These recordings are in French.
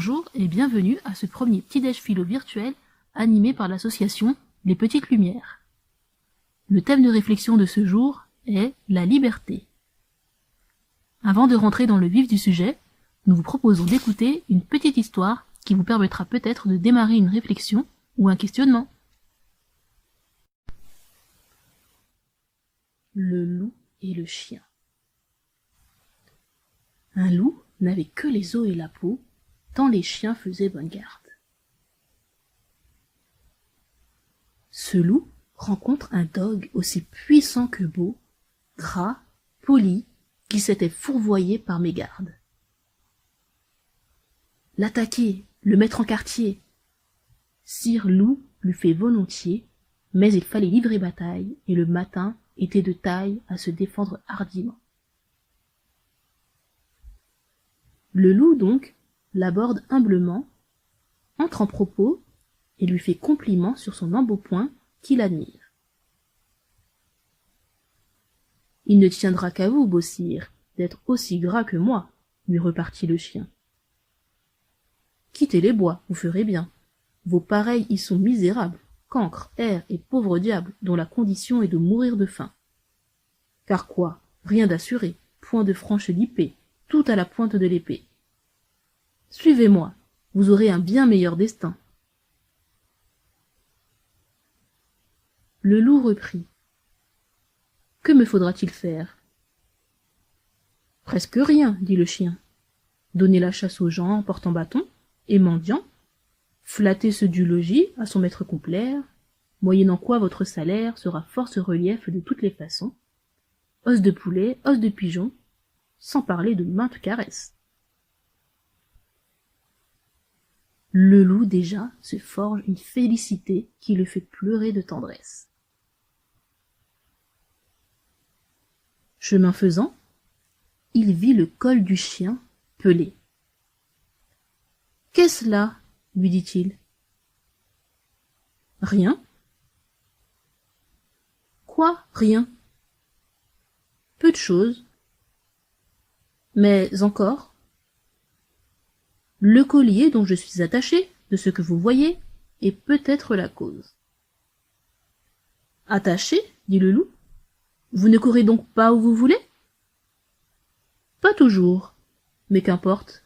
Bonjour et bienvenue à ce premier petit-déj philo virtuel animé par l'association Les Petites Lumières. Le thème de réflexion de ce jour est la liberté. Avant de rentrer dans le vif du sujet, nous vous proposons d'écouter une petite histoire qui vous permettra peut-être de démarrer une réflexion ou un questionnement. Le loup et le chien. Un loup n'avait que les os et la peau, tant les chiens faisaient bonne garde. Ce loup rencontre un dogue aussi puissant que beau, gras, poli, qui s'était fourvoyé par mégarde. L'attaquer, le mettre en quartier. Sire Loup lui fait volontiers, mais il fallait livrer bataille, et le matin était de taille à se défendre hardiment. Le loup, donc, l'aborde humblement, entre en propos et lui fait compliment sur son embonpoint qu'il admire. « Il ne tiendra qu'à vous, beau sire, d'être aussi gras que moi, » lui repartit le chien. « Quittez les bois, vous ferez bien. Vos pareils y sont misérables, cancres, hères et pauvres diables dont la condition est de mourir de faim. Car quoi, rien d'assuré, point de franche lippée, tout à la pointe de l'épée. Suivez-moi, vous aurez un bien meilleur destin. » Le loup reprit. « Que me faudra-t-il faire ?»« Presque rien, dit le chien. Donner la chasse aux gens portant bâton et mendiants, flatter ceux du logis à son maître complaire, moyennant quoi votre salaire sera force relief de toutes les façons, os de poulet, os de pigeon, sans parler de maintes caresses. » Le loup déjà se forge une félicité qui le fait pleurer de tendresse. Chemin faisant, il vit le col du chien pelé. « Qu'est-ce là ?» lui dit-il. « Rien. »« Quoi, rien ? » ?»« Peu de choses. »« Mais encore. » »« Le collier dont je suis attaché, de ce que vous voyez, est peut-être la cause. »« Attaché ? » dit le loup. « Vous ne courez donc pas où vous voulez ? » ?»« Pas toujours, mais qu'importe.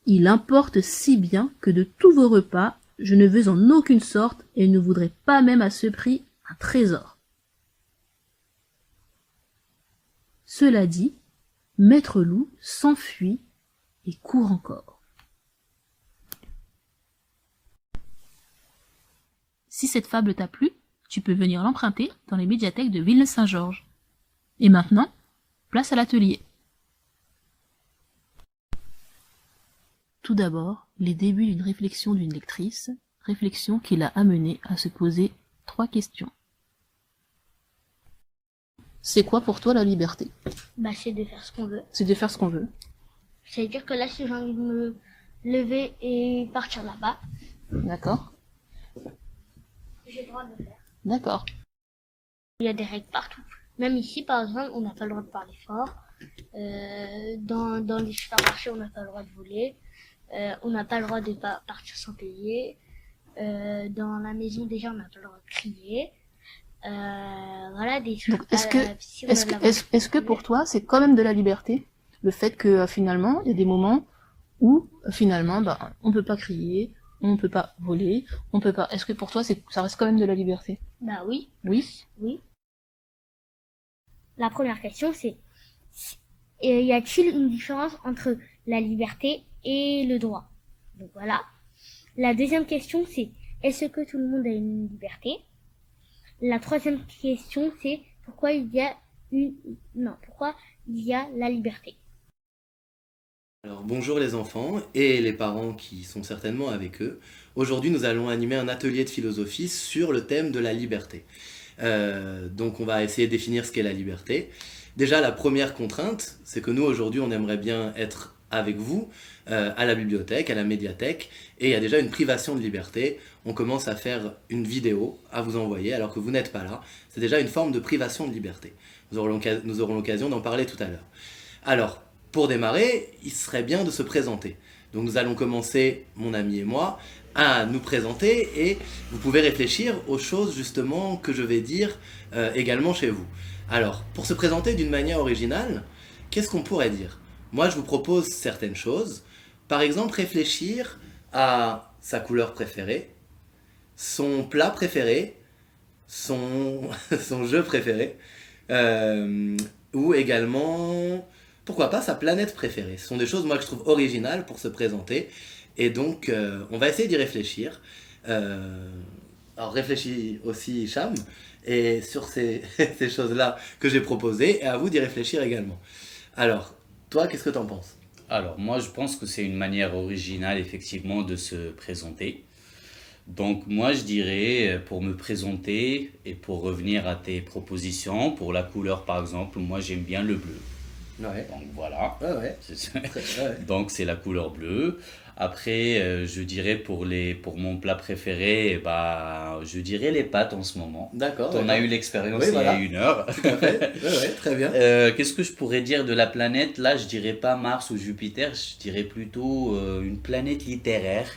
Il importe si bien que de tous vos repas, je ne veux en aucune sorte et ne voudrais pas même à ce prix un trésor. » Cela dit, Maître Loup s'enfuit et court encore. Si cette fable t'a plu, tu peux venir l'emprunter dans les médiathèques de Villeneuve-Saint-Georges. Et maintenant, place à l'atelier. Tout d'abord, les débuts d'une réflexion d'une lectrice, réflexion qui l'a amenée à se poser 3 questions. C'est quoi pour toi la liberté ? C'est de faire ce qu'on veut. C'est de faire ce qu'on veut. C'est-à-dire que là, si j'ai envie de me lever et partir là-bas, D'accord. j'ai le droit de le faire. D'accord. Il y a des règles partout. Même ici, par exemple, on n'a pas le droit de parler fort. Dans les supermarchés, on n'a pas le droit de voler. On n'a pas le droit de partir sans payer. Dans la maison, déjà, on n'a pas le droit de crier. Voilà, des trucs. Donc, est-ce que pour toi, c'est quand même de la liberté ? Le fait que finalement, il y a des moments où finalement, on peut pas crier, on peut pas voler, on peut pas. Est-ce que pour toi, ça reste quand même de la liberté ? Oui. Oui. Oui. La première question, c'est y a-t-il une différence entre la liberté et le droit ? Donc voilà. La deuxième question, c'est est-ce que tout le monde a une liberté ? La troisième question, c'est pourquoi il y a la liberté ? Alors bonjour les enfants et les parents qui sont certainement avec eux. Aujourd'hui nous allons animer un atelier de philosophie sur le thème de la liberté. Donc on va essayer de définir ce qu'est la liberté. Déjà la première contrainte, c'est que nous aujourd'hui on aimerait bien être avec vous à la bibliothèque, à la médiathèque, et il y a déjà une privation de liberté. On commence à faire une vidéo à vous envoyer alors que vous n'êtes pas là. C'est déjà une forme de privation de liberté. Nous aurons l'occasion d'en parler tout à l'heure. Alors, pour démarrer, il serait bien de se présenter. Donc nous allons commencer, mon ami et moi, à nous présenter et vous pouvez réfléchir aux choses justement que je vais dire également chez vous. Alors, pour se présenter d'une manière originale, qu'est-ce qu'on pourrait dire? Moi, je vous propose certaines choses. Par exemple, réfléchir à sa couleur préférée, son plat préféré, son, son jeu préféré, ou également, pourquoi pas, sa planète préférée. Ce sont des choses, moi, que je trouve originales pour se présenter. Et donc, on va essayer d'y réfléchir. Alors, réfléchis aussi, Hicham, et sur ces, ces choses-là que j'ai proposées, et à vous d'y réfléchir également. Alors, toi, qu'est-ce que tu en penses? Alors, moi, je pense que c'est une manière originale, effectivement, de se présenter. Donc, moi, je dirais, pour me présenter et pour revenir à tes propositions, pour la couleur, par exemple, moi, j'aime bien le bleu. Ouais, Donc, voilà. ouais. Ouais. Donc, c'est la couleur bleue. Après, je dirais pour mon plat préféré, bah, je dirais les pâtes en ce moment. D'accord. On a eu l'expérience Oui, il y voilà. a 1 heure. Tout à fait. Ouais, très bien. Qu'est-ce que je pourrais dire de la planète? Là, je dirais pas Mars ou Jupiter, je dirais plutôt une planète littéraire.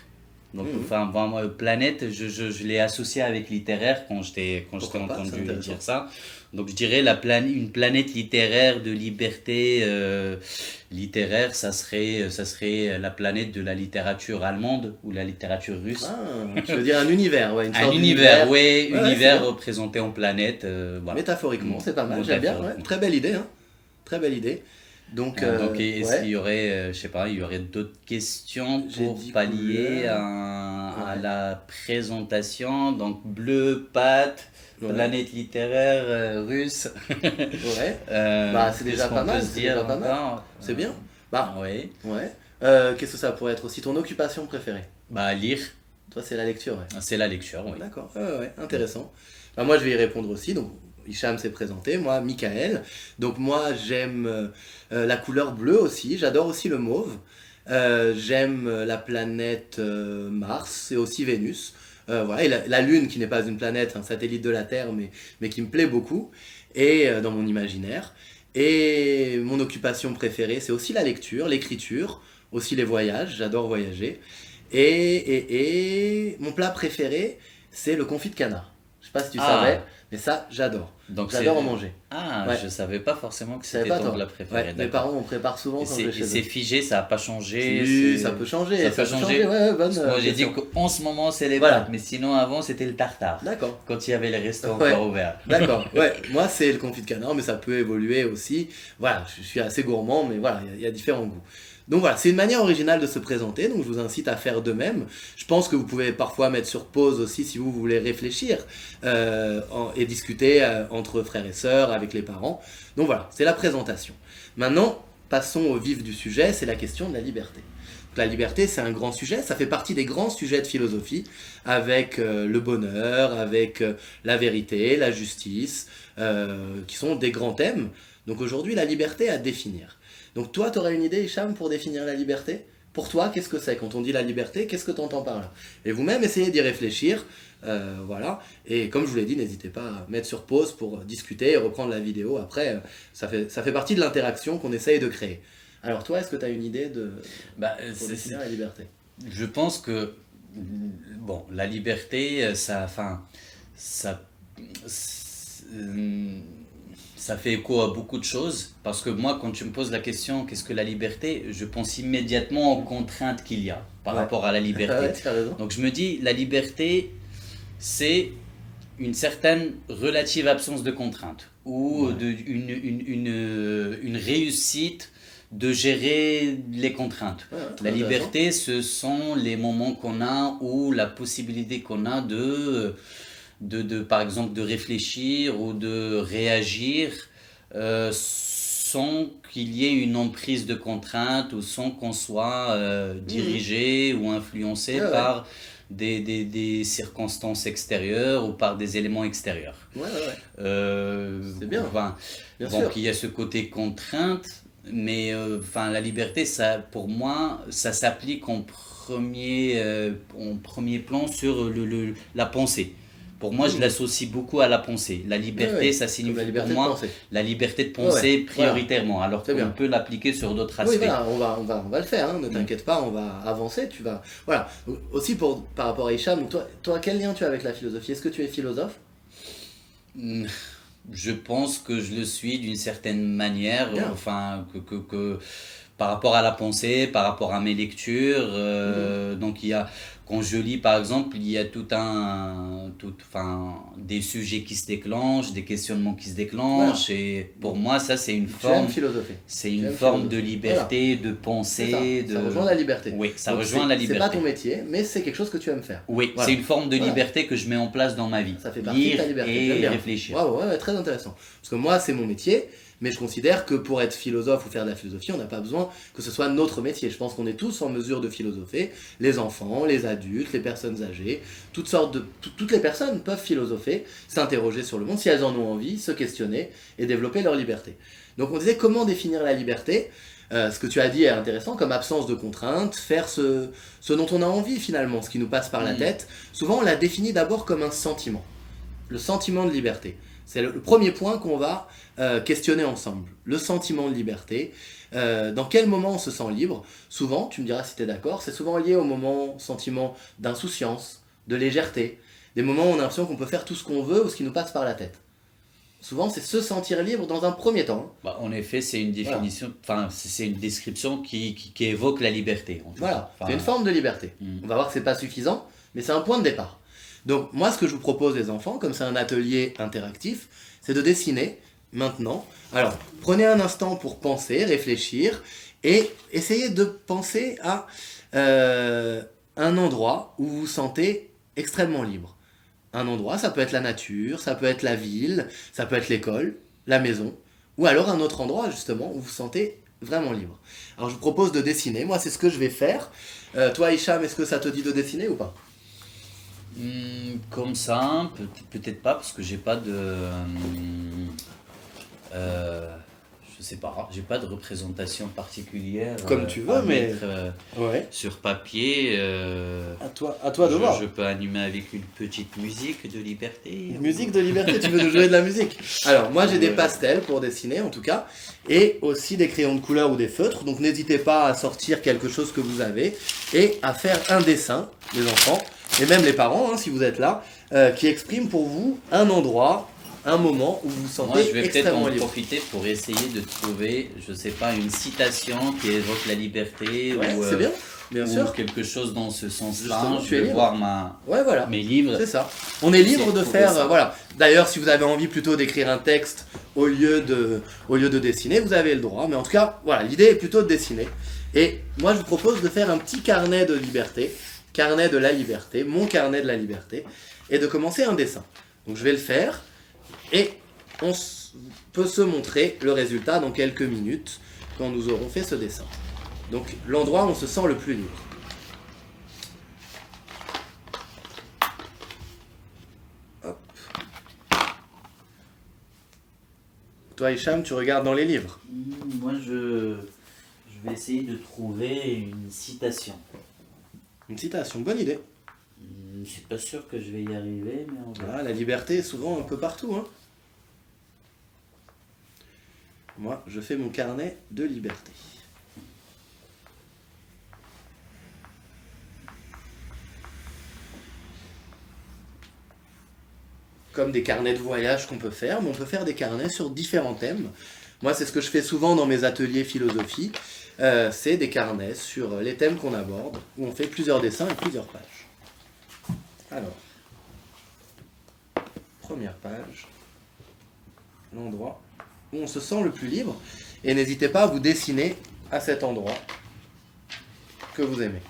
Donc, enfin, moi, planète, je l'ai associé avec littéraire quand je t'ai Pourquoi pas, c'est entendu intéressant. dire ça. Donc, je dirais une planète littéraire de liberté littéraire, ça serait la planète de la littérature allemande ou la littérature russe. Ah, tu veux dire un univers, ouais, une Un sorte univers, d'univers. oui, Ouais, univers c'est bien. représenté en planète. Voilà. Métaphoriquement, c'est pas mal, j'aime bien. Ouais. Métaphoriquement. Très belle idée, hein. Très belle idée. Donc, Donc, est-ce ouais. qu'il y aurait, je sais pas, il y aurait d'autres questions J'ai pour dit pallier couleur. à Ouais. la présentation? Donc, bleu, pâte, Ouais. planète littéraire russe. Ouais. Bah, c'est déjà Qu'est-ce pas qu'on mal, peut se c'est dire déjà pas mal. encore? C'est bien. Bah, Oui. ouais. Qu'est-ce que ça pourrait être aussi ton occupation préférée? Bah, lire, Toi, c'est la lecture, ouais. c'est la lecture, oui. D'accord, ouais, intéressant. Bah, moi, je vais y répondre aussi. Donc, Hicham s'est présenté, moi, Michael. Donc, moi, j'aime la couleur bleue aussi. J'adore aussi le mauve. J'aime la planète Mars et aussi Vénus. Voilà, et la Lune, qui n'est pas une planète, un satellite de la Terre, mais qui me plaît beaucoup, et dans mon imaginaire. Et mon occupation préférée, c'est aussi la lecture, l'écriture, aussi les voyages. J'adore voyager. Et mon plat préféré, c'est le confit de canard. Je sais pas si tu Ah. savais, mais ça, j'adore. Donc, J'adore en manger. Ah, Ouais. je savais pas forcément que Tu savais c'était pas, ton toi? plat préféré. Ouais, mes D'accord. parents, on prépare souvent Et quand je vais c'est chez eux. figé, ça n'a pas changé. Si, c'est- ça peut changer. Ça peut changer. Ouais, bonne Parce que moi, j'ai dit question. qu'en ce moment, c'est les Voilà. pâtes, mais sinon, avant, c'était le tartare. D'accord. Quand il y avait les restaurants Ouais. encore ouverts. D'accord, ouais, moi c'est le confit de canard, mais ça peut évoluer aussi. Voilà, je suis assez gourmand, mais voilà, il y a différents goûts. Donc voilà, c'est une manière originale de se présenter, donc je vous incite à faire de même. Je pense que vous pouvez parfois mettre sur pause aussi si vous voulez réfléchir et discuter entre frères et sœurs, avec les parents. Donc voilà, c'est la présentation. Maintenant, passons au vif du sujet, c'est la question de la liberté. La liberté, c'est un grand sujet, ça fait partie des grands sujets de philosophie, avec le bonheur, avec la vérité, la justice, qui sont des grands thèmes. Donc aujourd'hui, la liberté à définir. Donc toi, tu aurais une idée, Hicham, pour définir la liberté? Pour toi, qu'est-ce que c'est? Quand on dit la liberté, qu'est-ce que tu entends par là? Et vous-même, essayez d'y réfléchir, voilà. Et comme je vous l'ai dit, n'hésitez pas à mettre sur pause pour discuter et reprendre la vidéo. Après, ça fait partie de l'interaction qu'on essaye de créer. Alors toi, est-ce que tu as une idée Bah, pour définir la liberté? je pense que bon, la liberté, ça fait écho à beaucoup de choses. Parce que moi, quand tu me poses la question, qu'est-ce que la liberté, je pense immédiatement aux contraintes qu'il y a par Ouais. rapport à la liberté. Ouais, tu as raison. Donc je me dis, la liberté, c'est une certaine relative absence de contraintes ou une réussite de gérer les contraintes. Ouais, très La intéressant. liberté, ce sont les moments qu'on a ou la possibilité qu'on a par exemple, de réfléchir ou de réagir sans qu'il y ait une emprise de contraintes ou sans qu'on soit dirigé ou influencé Ouais, ouais. par des circonstances extérieures ou par des éléments extérieurs. Ouais. C'est bien. Bien donc sûr. il y a ce côté contrainte, mais la liberté, ça, pour moi, ça s'applique en premier plan sur la pensée. pour moi, je l'associe beaucoup à la pensée. La liberté, Ouais, ouais. ça Comme signifie la liberté pour moi de penser. la liberté de Ouais, ouais. penser Voilà. prioritairement, alors C'est qu'on bien. peut l'appliquer sur d'autres Oui, aspects. voilà, on va le faire, hein, ne t'inquiète pas, on va avancer, tu vas... Voilà. Donc, aussi par rapport à Hicham, donc toi, quel lien tu as avec la philosophie? Est-ce que tu es philosophe? Hmm, Je pense que je le suis d'une certaine manière, Bien. enfin, que par rapport à la pensée, par rapport à mes lectures. Donc, quand je lis, par exemple, il y a enfin, des sujets qui se déclenchent, des questionnements qui se déclenchent. Et pour moi, ça, c'est une Tu aimes forme, philosopher. c'est Tu une aimes forme de philosopher. liberté, de C'est ça. pensée, Ça rejoint la liberté. Oui, ça Donc, rejoint la C'est pas liberté. ton métier, mais c'est quelque chose que tu aimes faire. Oui, Voilà. c'est une forme de Voilà. liberté que je mets en place dans ma vie. Ça fait partie de Lire ta liberté. J'aime et bien. réfléchir. Waouh, ouais, très intéressant. Parce que moi, c'est mon métier, mais je considère que pour être philosophe ou faire de la philosophie, on n'a pas besoin que ce soit notre métier. Je pense qu'on est tous en mesure de philosopher. Les enfants, les adultes, les personnes âgées, toutes les personnes peuvent philosopher, s'interroger sur le monde si elles en ont envie, se questionner et développer leur liberté. Donc on disait comment définir la liberté. Ce que tu as dit est intéressant, comme absence de contraintes, faire ce dont on a envie finalement, ce qui nous passe par la tête. Souvent on l'a définit d'abord comme un sentiment, le sentiment de liberté. C'est le premier point qu'on va questionner ensemble, le sentiment de liberté. Dans quel moment on se sent libre? Souvent, tu me diras si tu es d'accord, c'est souvent lié au sentiment d'insouciance, de légèreté, des moments où on a l'impression qu'on peut faire tout ce qu'on veut ou ce qui nous passe par la tête. Souvent, c'est se sentir libre dans un premier temps. Bah, en effet, c'est une définition, enfin, c'est une description qui évoque la liberté. En tout Voilà, cas. Enfin, c'est une forme de liberté. On va voir que c'est pas suffisant, mais c'est un point de départ. Donc moi, ce que je vous propose les enfants, comme c'est un atelier interactif, c'est de dessiner maintenant. Alors, prenez un instant pour penser, réfléchir, et essayez de penser à un endroit où vous vous sentez extrêmement libre. Un endroit, ça peut être la nature, ça peut être la ville, ça peut être l'école, la maison, ou alors un autre endroit justement où vous vous sentez vraiment libre. Alors je vous propose de dessiner, moi c'est ce que je vais faire. Toi Hicham, est-ce que ça te dit de dessiner ou pas? Comme ça, peut-être pas, parce que j'ai pas je sais pas, j'ai pas de représentation particulière. Comme tu veux, à mais- mettre, Ouais. sur papier. À toi de voir. Je peux animer avec une petite musique de liberté. Musique de liberté, tu veux nous jouer de la musique? Alors, moi j'ai des pastels pour dessiner en tout cas, et aussi des crayons de couleur ou des feutres, donc n'hésitez pas à sortir quelque chose que vous avez et à faire un dessin, les enfants, et même les parents, hein, si vous êtes là, qui exprime pour vous un endroit, un moment où vous vous sentez Moi, je vais peut-être extrêmement en libre. profiter pour essayer de trouver, je sais pas, une citation qui évoque la liberté Ouais, ou, c'est bien ou sûr. quelque chose dans ce sens-là. Justement, Je tu es vais libre. voir Ouais, voilà. mes livres. C'est ça. On est libre C'est de trouver faire, ça. voilà. D'ailleurs, si vous avez envie plutôt d'écrire un texte au lieu de dessiner, vous avez le droit. Mais en tout cas, voilà, l'idée est plutôt de dessiner. Et moi, je vous propose de faire un petit carnet de liberté, carnet de la liberté, mon carnet de la liberté, et de commencer un dessin. Donc, je vais le faire, et peut se montrer le résultat dans quelques minutes, quand nous aurons fait ce dessin. Donc, l'endroit où on se sent le plus libre. Toi, Hicham, tu regardes dans les livres. Moi, je vais essayer de trouver une citation. Une citation, bonne idée. Je suis pas sûr que je vais y arriver, mais on verra. Ah, la liberté est souvent un peu partout. Hein. Moi, je fais mon carnet de liberté. Comme des carnets de voyage qu'on peut faire, mais on peut faire des carnets sur différents thèmes. Moi, c'est ce que je fais souvent dans mes ateliers philosophie. C'est des carnets sur les thèmes qu'on aborde, où on fait plusieurs dessins et plusieurs pages. Alors, première page, l'endroit où on se sent le plus libre. Et n'hésitez pas à vous dessiner à cet endroit que vous aimez.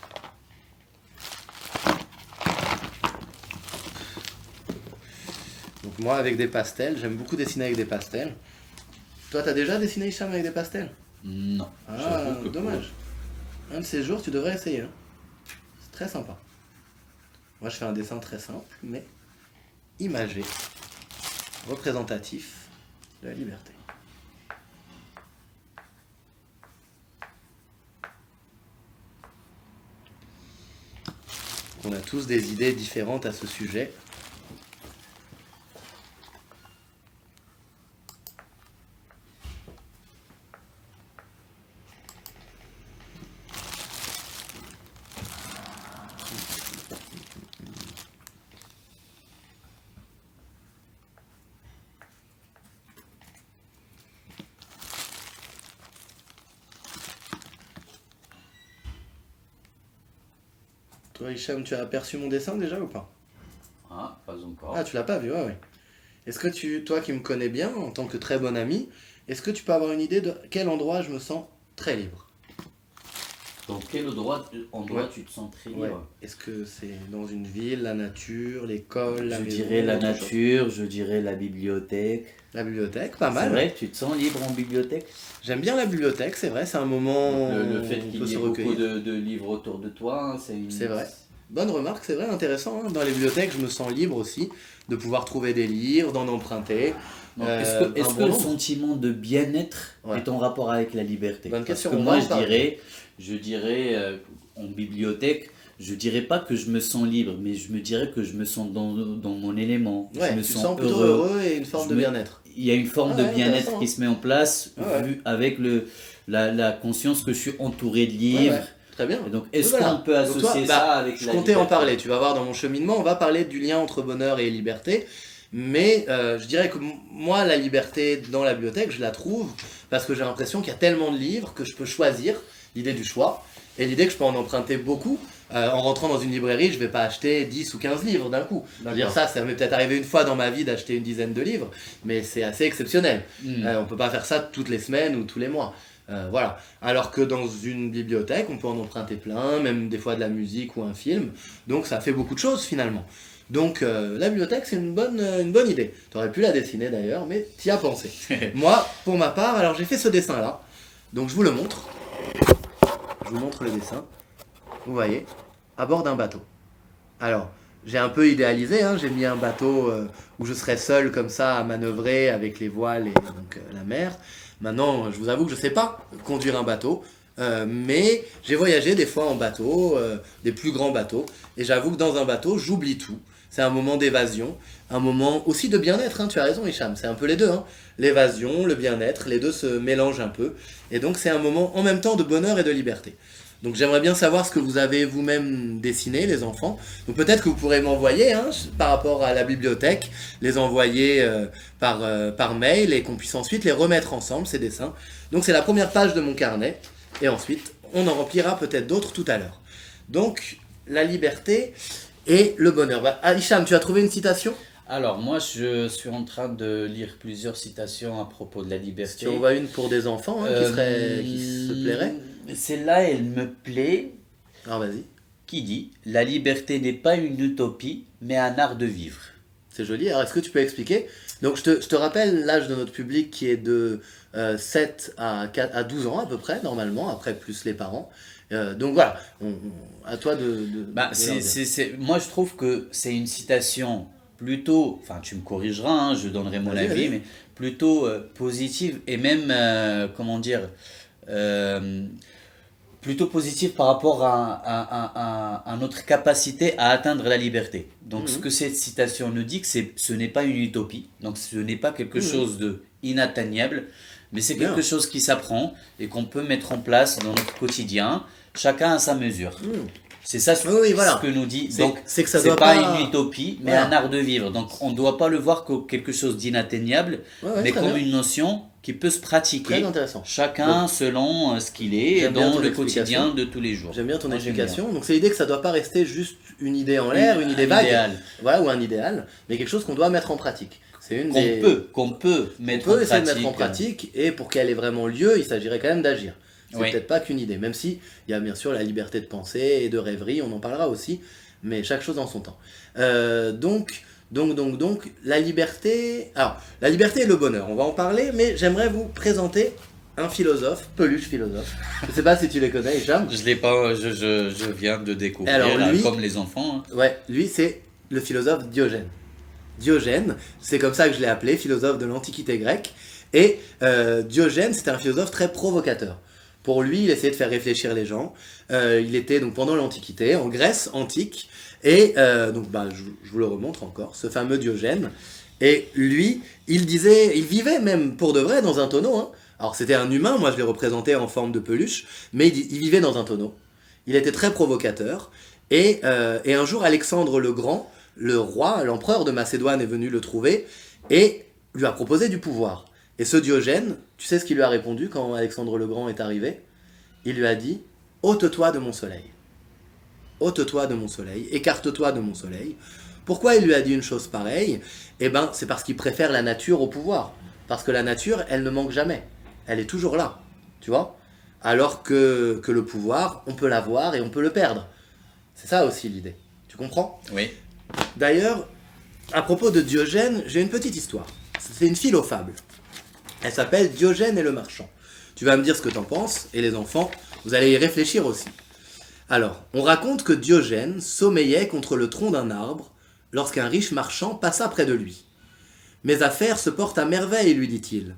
Donc moi, avec des pastels, j'aime beaucoup dessiner avec des pastels. Toi, t'as déjà dessiné, Hicham, avec des pastels? Non. Ah, j'avoue que dommage. Un de ces jours, tu devrais essayer. Hein. C'est très sympa. Moi, je fais un dessin très simple, mais imagé, représentatif de la liberté. On a tous des idées différentes à ce sujet. Toi, Hicham, tu as aperçu mon dessin déjà ou pas? Ah, pas encore. Ah, tu l'as pas vu, ouais, ouais. Est-ce que toi qui me connais bien, en tant que très bon ami, est-ce que tu peux avoir une idée de quel endroit je me sens très libre? Dans quel endroit Ouais. tu te sens très Ouais. libre? Est-ce que c'est dans une ville, la nature, l'école, la Je maison, dirais la autre chose? nature, je dirais la bibliothèque. La bibliothèque, pas C'est mal. vrai, tu te sens libre en bibliothèque? J'aime bien la bibliothèque, c'est vrai, c'est un moment Le où fait on qu'il peut y se ait beaucoup recueillir. de livres autour de toi, C'est vrai. Bonne remarque, c'est vrai, intéressant, hein. Dans les bibliothèques, je me sens libre aussi de pouvoir trouver des livres, d'en emprunter. Donc, Un est-ce que bon le nombre. sentiment de bien-être Ouais. est en rapport avec la liberté? Bonne Parce question, que on va moi, en parler. je dirais en bibliothèque, je dirais pas que je me sens libre, mais je me dirais que je me sens dans mon élément. Je Ouais, me tu te sens sens plutôt heureux. heureux et une forme Je de me- bien-être. Il y a une forme Ah de ouais, bien-être intéressant, qui se met en place, Ah ouais. vu avec la conscience que je suis entouré de Ouais, livres. ouais, très bien. Et donc, Oui, est-ce voilà. qu'on peut Donc associer toi, ça avec je la comptais en liberté? parler. Tu vas voir dans mon cheminement, on va parler du lien entre bonheur et liberté. Mais je dirais que moi, la liberté dans la bibliothèque, je la trouve parce que j'ai l'impression qu'il y a tellement de livres que je peux choisir, l'idée du choix, et l'idée que je peux en emprunter beaucoup. En rentrant dans une librairie, je ne vais pas acheter 10 ou 15 livres d'un coup. Je veux dire, ça m'est peut-être arrivé une fois dans ma vie d'acheter une dizaine de livres, mais c'est assez exceptionnel. On ne peut pas faire ça toutes les semaines ou tous les mois. Voilà. Alors que dans une bibliothèque, on peut en emprunter plein, même des fois de la musique ou un film. Donc ça fait beaucoup de choses finalement. Donc la bibliothèque, c'est une bonne idée. Tu aurais pu la dessiner d'ailleurs, mais tu y as pensé. Moi, pour ma part, alors j'ai fait ce dessin-là. Donc je vous le montre. Je vous montre le dessin. Vous voyez, à bord d'un bateau. Alors, j'ai un peu idéalisé, hein, j'ai mis un bateau où je serais seul comme ça à manœuvrer avec les voiles et donc la mer. Maintenant, je vous avoue que je ne sais pas conduire un bateau, mais j'ai voyagé des fois en bateau, des plus grands bateaux, et j'avoue que dans un bateau, j'oublie tout. C'est un moment d'évasion, un moment aussi de bien-être, hein, tu as raison Hicham, c'est un peu les deux. Hein. L'évasion, le bien-être, les deux se mélangent un peu, et donc c'est un moment en même temps de bonheur et de liberté. Donc j'aimerais bien savoir ce que vous avez vous-même dessiné, les enfants. Donc peut-être que vous pourrez m'envoyer, hein, par rapport à la bibliothèque, les envoyer par mail et qu'on puisse ensuite les remettre ensemble, ces dessins. Donc c'est la première page de mon carnet, et ensuite on en remplira peut-être d'autres tout à l'heure. Donc la liberté et le bonheur. Hicham, tu as trouvé une citation? Alors, moi, je suis en train de lire plusieurs citations à propos de la liberté. Si on voit une pour des enfants hein, qui se plairait. Celle-là, elle me plaît. Alors vas-y. Qui dit: La liberté n'est pas une utopie, mais un art de vivre. C'est joli. Alors, est-ce que tu peux expliquer? Donc, je te rappelle l'âge de notre public qui est de 7 à 12 ans à peu près, normalement, après plus les parents. Donc voilà, à toi de Bah, leur dire. moi, je trouve que c'est une citation plutôt, enfin, tu me corrigeras, hein, je donnerai mon Vas-y, avis, vas-y. mais plutôt positive et même, comment dire, euh, plutôt positive par rapport à notre capacité à atteindre la liberté. Donc, ce que cette citation nous dit, ce n'est pas une utopie, donc ce n'est pas quelque chose de inatteignable, mais c'est Bien. quelque chose qui s'apprend et qu'on peut mettre en place dans notre quotidien, chacun à sa mesure. C'est ça Oui, voilà. ce que nous dit. C'est- Donc, c'est que ça c'est doit pas pas- une utopie, mais Voilà. un art de vivre. Donc, on ne doit pas le voir comme quelque chose d'inatteignable, Ouais, mais très comme bien. une notion qui peut se pratiquer. Très intéressant. Chacun selon ce qu'il est J'aime bien dans ton le explication. quotidien de tous les jours. J'aime bien ton Moi, j'aime explication. Donc, c'est l'idée que ça doit pas rester juste une idée en l'air, une idée un vague. idéal. Voilà, ou un idéal, mais quelque chose qu'on doit mettre en pratique. C'est une des... Qu'on peut mettre On peut en essayer pratique. de mettre en pratique, et pour qu'elle ait vraiment lieu, il s'agirait quand même d'agir. C'est Oui. peut-être pas qu'une idée, même si il y a bien sûr la liberté de penser et de rêverie, on en parlera aussi, mais chaque chose en son temps. Donc, la liberté... Alors, la liberté et le bonheur, on va en parler, mais j'aimerais vous présenter un philosophe, Peluche philosophe. Je sais pas si tu les connais, Hicham. Je l'ai pas, je viens de découvrir, Alors, lui- comme les enfants. Hein. Ouais, lui c'est le philosophe Diogène. Diogène, c'est comme ça que je l'ai appelé, philosophe de l'Antiquité grecque. Et Diogène, c'était un philosophe très provocateur. Pour lui, il essayait de faire réfléchir les gens. Il était donc pendant l'Antiquité, en Grèce antique. Et donc, je vous le remontre encore, ce fameux Diogène. Et lui, il vivait même pour de vrai dans un tonneau. Hein. Alors c'était un humain, moi je l'ai représenté en forme de peluche, mais il vivait dans un tonneau. Il était très provocateur. Et un jour, Alexandre le Grand, le roi, l'empereur de Macédoine est venu le trouver et lui a proposé du pouvoir. Et ce Diogène, tu sais ce qu'il lui a répondu quand Alexandre le Grand est arrivé? Il lui a dit: ôte-toi de mon soleil. ôte-toi de mon soleil, écarte-toi de mon soleil. Pourquoi il lui a dit une chose pareille? Eh ben, c'est parce qu'il préfère la nature au pouvoir. Parce que la nature, elle ne manque jamais. Elle est toujours là, tu vois? Alors que le pouvoir, on peut l'avoir et on peut le perdre. C'est ça aussi l'idée. Tu comprends? Oui. D'ailleurs, à propos de Diogène, j'ai une petite histoire. C'est une philofable. Elle s'appelle Diogène et le marchand. Tu vas me dire ce que t'en penses, et les enfants, vous allez y réfléchir aussi. Alors, on raconte que Diogène sommeillait contre le tronc d'un arbre lorsqu'un riche marchand passa près de lui. « Mes affaires se portent à merveille, lui dit-il.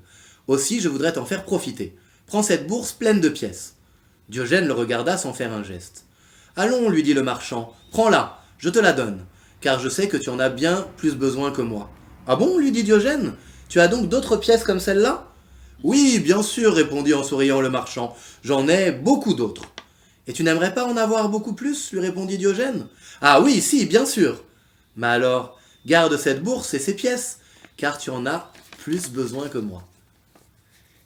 Aussi, je voudrais t'en faire profiter. Prends cette bourse pleine de pièces. » Diogène le regarda sans faire un geste. « Allons, lui dit le marchand, prends-la, je te la donne, car je sais que tu en as bien plus besoin que moi. »« Ah bon, lui dit Diogène, tu as donc d'autres pièces comme celle-là ?»« Oui, bien sûr, répondit en souriant le marchand, j'en ai beaucoup d'autres. »« Et tu n'aimerais pas en avoir beaucoup plus, lui répondit Diogène. »« Ah oui, si, bien sûr. »« Mais alors, garde cette bourse et ces pièces, car tu en as plus besoin que moi. »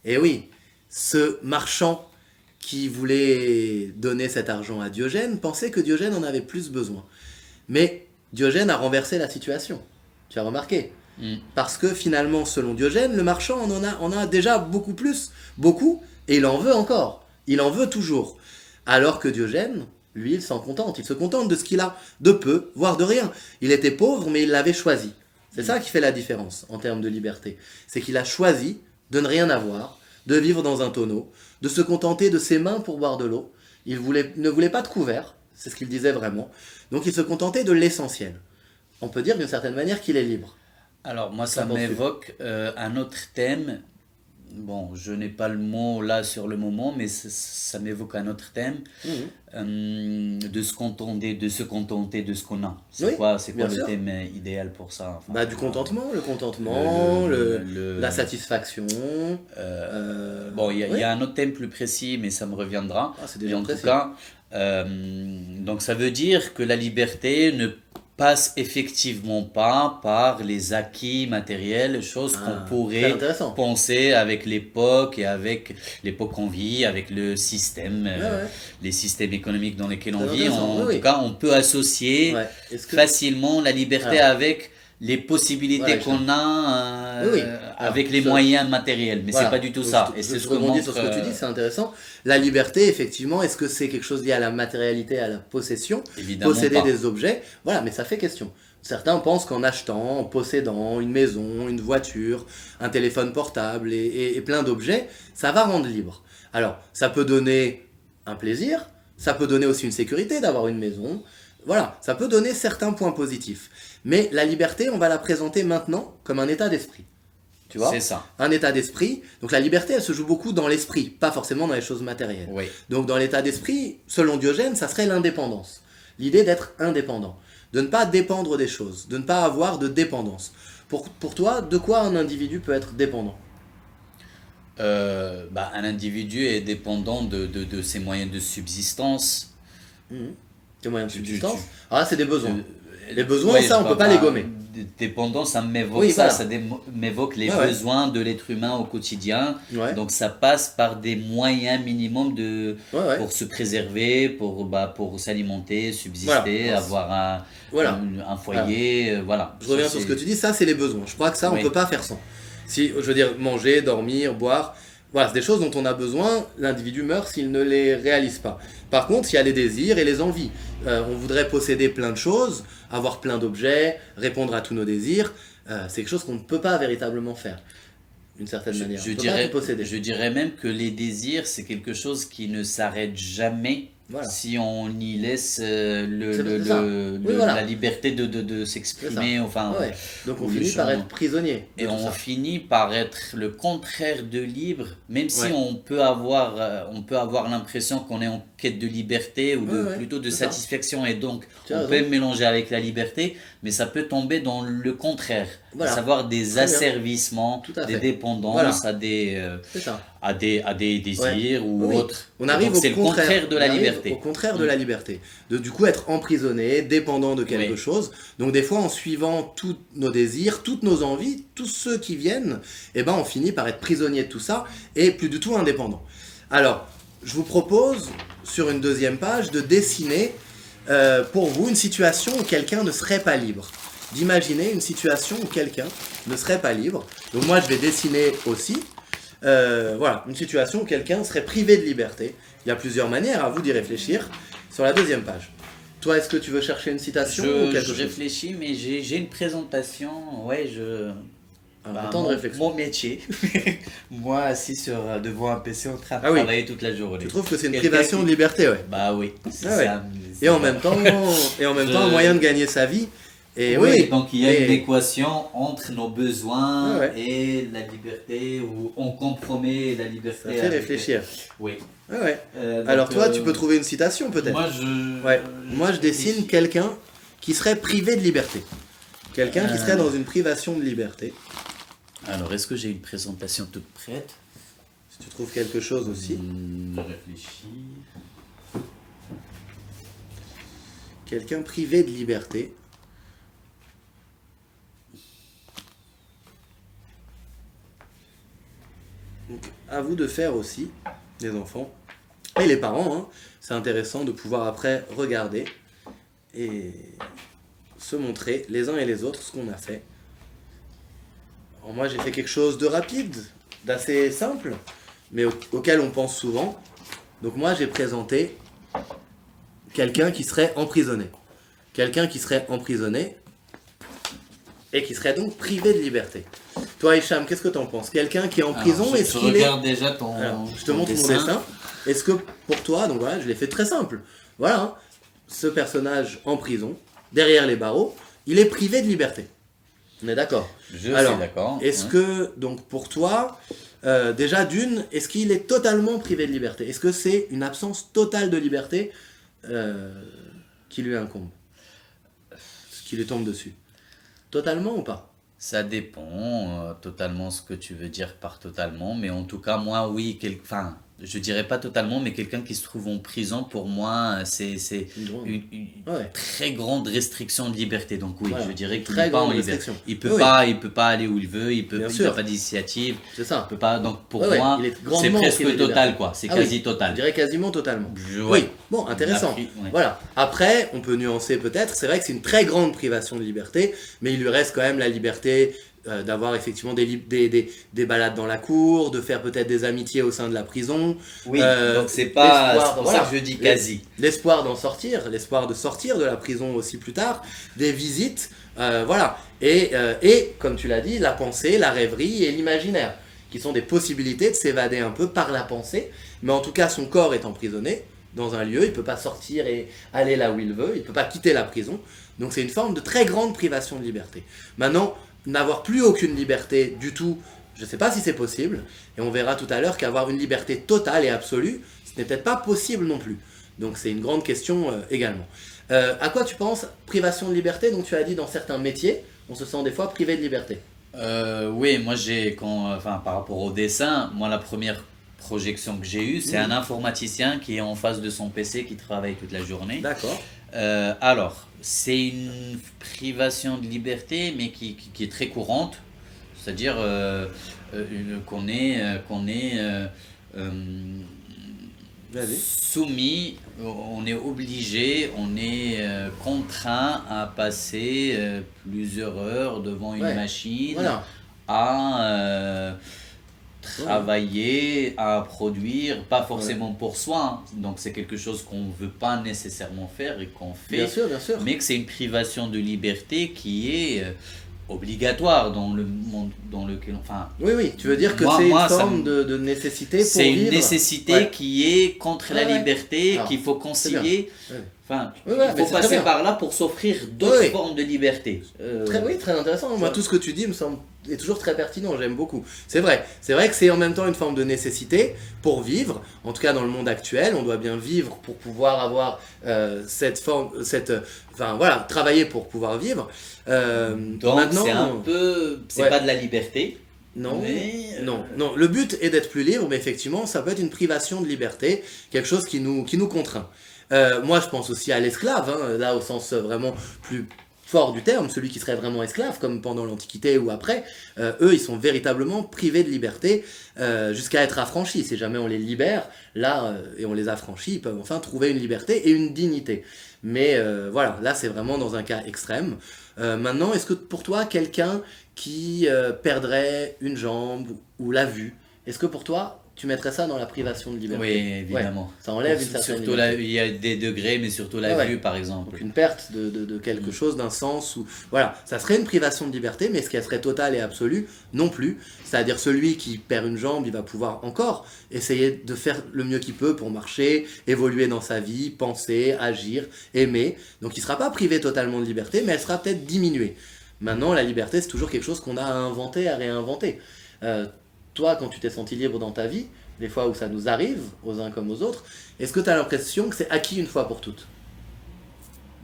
Et oui, ce marchand qui voulait donner cet argent à Diogène pensait que Diogène en avait plus besoin. Mais Diogène a renversé la situation. Tu as remarqué? Parce que finalement, selon Diogène, le marchand en a déjà beaucoup plus, beaucoup, et il en veut encore. Il en veut toujours. Alors que Diogène, lui, il s'en contente. Il se contente de ce qu'il a, de peu, voire de rien. Il était pauvre, mais il l'avait choisi. C'est ça qui fait la différence en termes de liberté. C'est qu'il a choisi de ne rien avoir, de vivre dans un tonneau, de se contenter de ses mains pour boire de l'eau. Il ne voulait pas de couvert, c'est ce qu'il disait vraiment. Donc il se contentait de l'essentiel. On peut dire d'une certaine manière qu'il est libre. Alors moi, ça m'évoque un autre thème. Bon, je n'ai pas le mot là sur le moment, mais ça m'évoque un autre thème. De se contenter de ce qu'on a. C'est Oui, quoi bien le sûr. thème idéal pour ça? Enfin, Du contentement, le contentement, la satisfaction. Bon, il oui. y a un autre thème plus précis, mais ça me reviendra. Ah, c'est Mais déjà en précis. tout cas, donc ça veut dire que la liberté ne passe effectivement pas par les acquis matériels, choses qu'on Très pourrait intéressant. penser avec l'époque et avec l'époque qu'on vit, avec le système, Ouais. les systèmes économiques dans lesquels on Très vit. intéressant, En oui. tout cas, on peut associer Ouais. Est-ce que... facilement la liberté Alors. avec les possibilités Voilà, qu'on a Oui. avec Alors, les ça- moyens matériels. Mais Voilà. c'est pas du tout Donc, ça. Je, Et c'est je ce que rebondis montre, sur ce que tu dis, c'est intéressant. La liberté, effectivement, est-ce que c'est quelque chose lié à la matérialité, à la possession, évidemment posséder pas. des objets? Voilà, mais ça fait question. Certains pensent qu'en achetant, en possédant une maison, une voiture, un téléphone portable et plein d'objets, ça va rendre libre. Alors, ça peut donner un plaisir, ça peut donner aussi une sécurité d'avoir une maison. Voilà, ça peut donner certains points positifs. Mais la liberté, on va la présenter maintenant comme un état d'esprit. Tu vois? C'est ça. Un état d'esprit. Donc la liberté, elle se joue beaucoup dans l'esprit, pas forcément dans les choses matérielles. Oui. Donc dans l'état d'esprit, selon Diogène, ça serait l'indépendance. L'idée d'être indépendant. De ne pas dépendre des choses. De ne pas avoir de dépendance. Pour toi, de quoi un individu peut être dépendant? Un individu est dépendant de ses moyens de subsistance. Tes moyens de Tu- tu- subsistance. Ah, c'est des besoins. Euh, Les besoins, ouais, ça, on je peut pas parle les gommer. Dépendant, ça m'évoque Oui, ça, voilà. ça m'évoque les Ouais. besoins de l'être humain au quotidien. Ouais. Donc ça passe par des moyens minimums Ouais. pour se préserver, pour s'alimenter, subsister, Voilà. avoir Voilà. un foyer, voilà. Je reviens Ça, sur ce c'est- que tu dis, ça c'est les besoins. Je crois que ça, on Oui. peut pas faire sans. Si, je veux dire, manger, dormir, boire, voilà, c'est des choses dont on a besoin, l'individu meurt s'il ne les réalise pas. Par contre, il y a les désirs et les envies. On voudrait posséder plein de choses, avoir plein d'objets, répondre à tous nos désirs. C'est quelque chose qu'on ne peut pas véritablement faire, d'une certaine manière. Je On peut dirais, pas tout posséder. je dirais même que les désirs, c'est quelque chose qui ne s'arrête jamais Voilà. si on y laisse C'est ça. Oui, voilà. la liberté de s'exprimer. Enfin, Ouais. Donc on ou le finit par changement. être prisonnier. de Et tout on ça. finit par être le contraire de libre, même si Ouais. on peut avoir l'impression qu'on est en quête de liberté ou Ouais, plutôt de c'est ça. satisfaction, et donc Tu as on raison. peut mélanger avec la liberté, mais ça peut tomber dans le contraire, Voilà. à savoir des Très bien. asservissements, Tout à des fait. dépendances Voilà. à C'est ça. des désirs ou Oui. autres. On arrive Donc c'est au le contraire, contraire de on la arrive liberté. Au contraire de la liberté. De du coup être emprisonné, dépendant de quelque Oui. chose. Donc des fois en suivant tous nos désirs, toutes nos envies, tous ceux qui viennent, eh ben on finit par être prisonnier de tout ça et plus du tout indépendant. Alors, je vous propose sur une deuxième page de dessiner pour vous une situation où quelqu'un ne serait pas libre. D'imaginer une situation où quelqu'un ne serait pas libre. Donc moi, je vais dessiner aussi. Voilà, une situation où quelqu'un serait privé de liberté. Il y a plusieurs manières, à vous d'y réfléchir, sur la deuxième page. Toi, est-ce que tu veux chercher une citation ou quelque Je chose? réfléchis, mais j'ai une présentation. Ouais, Un temps de réflexion. mon métier. Moi, assis devant un PC en train de Ah oui. travailler toute la journée. Tu trouves que c'est une Quelqu'un privation qui- de liberté, ouais. Bah oui. c'est Ah ouais. ça, Et en même temps, un moyen de gagner sa vie. Et oui, oui, donc il y a et- une équation entre nos besoins Ouais, ouais. et la liberté, où on compromet la liberté. ça fait avec- réfléchir. Oui. Ouais, ouais. Donc, Alors toi, tu peux trouver une citation peut-être. Ouais. Moi, je dessine réfléchis. quelqu'un qui serait privé de liberté. Quelqu'un qui serait dans une privation de liberté. Alors, est-ce que j'ai une présentation toute prête? Si tu trouves quelque chose aussi. Je réfléchis. Quelqu'un privé de liberté. Donc, à vous de faire aussi, les enfants, et les parents, hein. C'est intéressant de pouvoir après regarder et se montrer les uns et les autres ce qu'on a fait. Alors moi j'ai fait quelque chose de rapide, d'assez simple, mais auquel on pense souvent. Donc moi j'ai présenté quelqu'un qui serait emprisonné. Quelqu'un qui serait emprisonné et qui serait donc privé de liberté. Toi Hicham, qu'est-ce que tu en penses? Quelqu'un qui est en prison, Alors, est-ce je qu'il est... regarde déjà ton. Alors, je te ton montre mon dessin. Est-ce que pour toi, donc voilà, je l'ai fait très simple. Voilà, hein, ce personnage en prison, derrière les barreaux, il est privé de liberté. On est d'accord? Je Alors, suis d'accord. Est-ce ouais. que, donc pour toi, déjà d'une, est-ce qu'il est totalement privé de liberté? Est-ce que c'est une absence totale de liberté qui lui incombe? Ce qui lui tombe dessus? Totalement ou pas? Ça dépend totalement ce que tu veux dire par totalement, mais en tout cas, moi, oui, enfin, je dirais pas totalement, mais quelqu'un qui se trouve en prison, pour moi, c'est Une grande. une Ouais. très grande restriction de liberté. Donc oui, Voilà. je dirais qu'il Très n'est pas en grande liberté. restriction. Il peut Oui. pas, il peut pas aller où il veut, il Bien n'a sûr. pas d'initiative, C'est ça. il peut pas. Donc pour Ouais, moi, il est c'est grandement presque privé de total, liberté. quoi. C'est Ah oui, quasi Je total. dirais quasiment totalement. Ouais. Oui, bon, intéressant. Il a pris, ouais. Voilà. Après, on peut nuancer peut-être. C'est vrai que c'est une très grande privation de liberté, mais il lui reste quand même la liberté d'avoir effectivement des balades dans la cour, de faire peut-être des amitiés au sein de la prison. Oui, Euh, donc c'est pas. l'espoir, C'est pour voilà. ça que je dis quasi. L'espoir d'en sortir, l'espoir de sortir de la prison aussi plus tard, des visites, voilà. Et comme tu l'as dit, la pensée, la rêverie et l'imaginaire, qui sont des possibilités de s'évader un peu par la pensée, mais en tout cas son corps est emprisonné dans un lieu, il ne peut pas sortir et aller là où il veut, il ne peut pas quitter la prison, donc c'est une forme de très grande privation de liberté. Maintenant, n'avoir plus aucune liberté du tout, je ne sais pas si c'est possible, et on verra tout à l'heure qu'avoir une liberté totale et absolue, ce n'est peut-être pas possible non plus. Donc c'est une grande question également. À quoi tu penses? Privation de liberté, donc tu as dit dans certains métiers, on se sent des fois privé de liberté. Oui, moi enfin, par rapport au dessin, moi la première projection que j'ai eue, c'est un informaticien qui est en face de son PC, qui travaille toute la journée. D'accord. Alors, c'est une privation de liberté, mais qui est très courante, c'est-à-dire qu'on est Vas-y. soumis, on est obligé, on est contraint à passer plusieurs heures devant une Ouais. machine, Voilà. à travailler, à produire, pas forcément pour soi, hein. Donc c'est quelque chose qu'on ne veut pas nécessairement faire et qu'on fait, Bien sûr, bien sûr. mais que c'est une privation de liberté qui est obligatoire dans le monde dans lequel, enfin, Oui, oui, tu veux dire que Moi- c'est moi, une ça forme me- de nécessité pour c'est une vivre. nécessité Ouais. qui est contre la Ouais, ouais. liberté, Alors, qu'il faut concilier. Ouais. Enfin, Ouais, ouais, il mais faut c'est très passer bien. par là pour s'offrir d'autres Ouais. formes de liberté. Oui, très intéressant. Moi, tout ce que tu dis me semble est toujours très pertinent. J'aime beaucoup. C'est vrai que c'est en même temps une forme de nécessité pour vivre. En tout cas, dans le monde actuel, on doit bien vivre pour pouvoir avoir enfin voilà, travailler pour pouvoir vivre. Donc Maintenant, c'est un peu, c'est Ouais. pas de la liberté. non, Mais, non. Le but est d'être plus libre, mais effectivement, ça peut être une privation de liberté, quelque chose qui nous contraint. Moi, je pense aussi à l'esclave, hein, là au sens vraiment plus fort du terme, celui qui serait vraiment esclave, comme pendant l'Antiquité ou après, eux, ils sont véritablement privés de liberté jusqu'à être affranchis. Si jamais on les libère, là, et on les affranchit, ils peuvent enfin trouver une liberté et une dignité. Mais voilà, là, c'est vraiment dans un cas extrême. Maintenant, est-ce que pour toi, quelqu'un qui perdrait une jambe ou la vue, est-ce que pour toi, tu mettrais ça dans la privation de liberté? Oui, évidemment. Ouais, ça enlève une certaine Surtout liberté. il y a des degrés, mais surtout la Ouais. vue, par exemple. Donc une perte de quelque chose, d'un sens, ou voilà, ça serait une privation de liberté, mais est-ce qu'elle serait totale et absolue? Non plus. C'est-à-dire celui qui perd une jambe, il va pouvoir encore essayer de faire le mieux qu'il peut pour marcher, évoluer dans sa vie, penser, agir, aimer. Donc il ne sera pas privé totalement de liberté, mais elle sera peut-être diminuée. Maintenant, la liberté, c'est toujours quelque chose qu'on a à inventer, à réinventer. Toi, quand tu t'es senti libre dans ta vie, les fois où ça nous arrive, aux uns comme aux autres, est-ce que tu as l'impression que c'est acquis une fois pour toutes?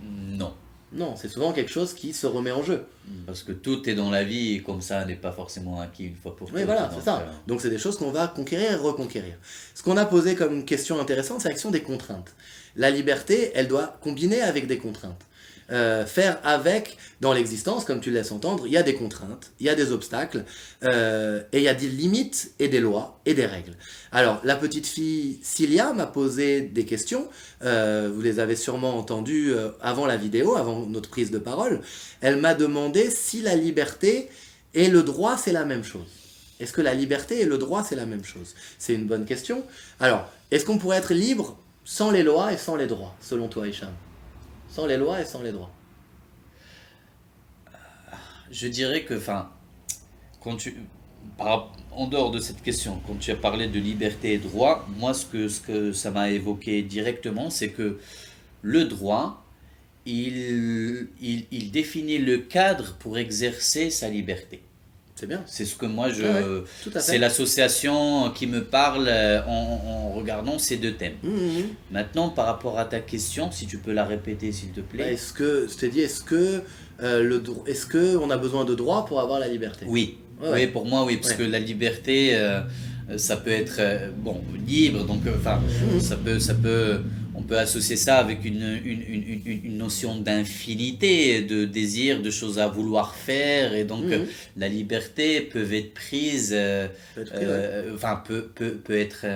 Non. Non, c'est souvent quelque chose qui se remet en jeu. Parce que tout est dans la vie et comme ça n'est pas forcément acquis une fois pour toutes. Oui, voilà, c'est Donc, ça. Donc c'est des choses qu'on va conquérir et reconquérir. Ce qu'on a posé comme question intéressante, c'est la question des contraintes. La liberté, elle doit combiner avec des contraintes. Faire avec, dans l'existence, comme tu le laisses entendre, il y a des contraintes, il y a des obstacles, et il y a des limites et des lois et des règles. Alors, la petite fille Cilia m'a posé des questions, vous les avez sûrement entendues avant la vidéo, avant notre prise de parole. Elle m'a demandé si la liberté et le droit, c'est la même chose. Est-ce que la liberté et le droit, c'est la même chose? C'est une bonne question. Alors, est-ce qu'on pourrait être libre sans les lois et sans les droits, selon toi, Hicham? Sans les lois et sans les droits. Je dirais que, enfin, quand en dehors de cette question, quand tu as parlé de liberté et droit, moi, ce que ça m'a évoqué directement, c'est que le droit, il définit le cadre pour exercer sa liberté. C'est bien. C'est ce que moi, Ouais, tout à fait. c'est l'association qui me parle en regardant ces deux thèmes. Maintenant, par rapport à ta question, si tu peux la répéter, s'il te plaît. Est-ce que, je t'ai dit, est-ce que on a besoin de droits pour avoir la liberté? Oui, Ouais, oui, ouais. pour moi, oui, parce Ouais. que la liberté, ça peut être bon, libre, donc enfin, on peut associer ça avec une notion d'infinité, de désir, de choses à vouloir faire, et donc la liberté peut être prise, Peut être pris, ouais. enfin, peut être,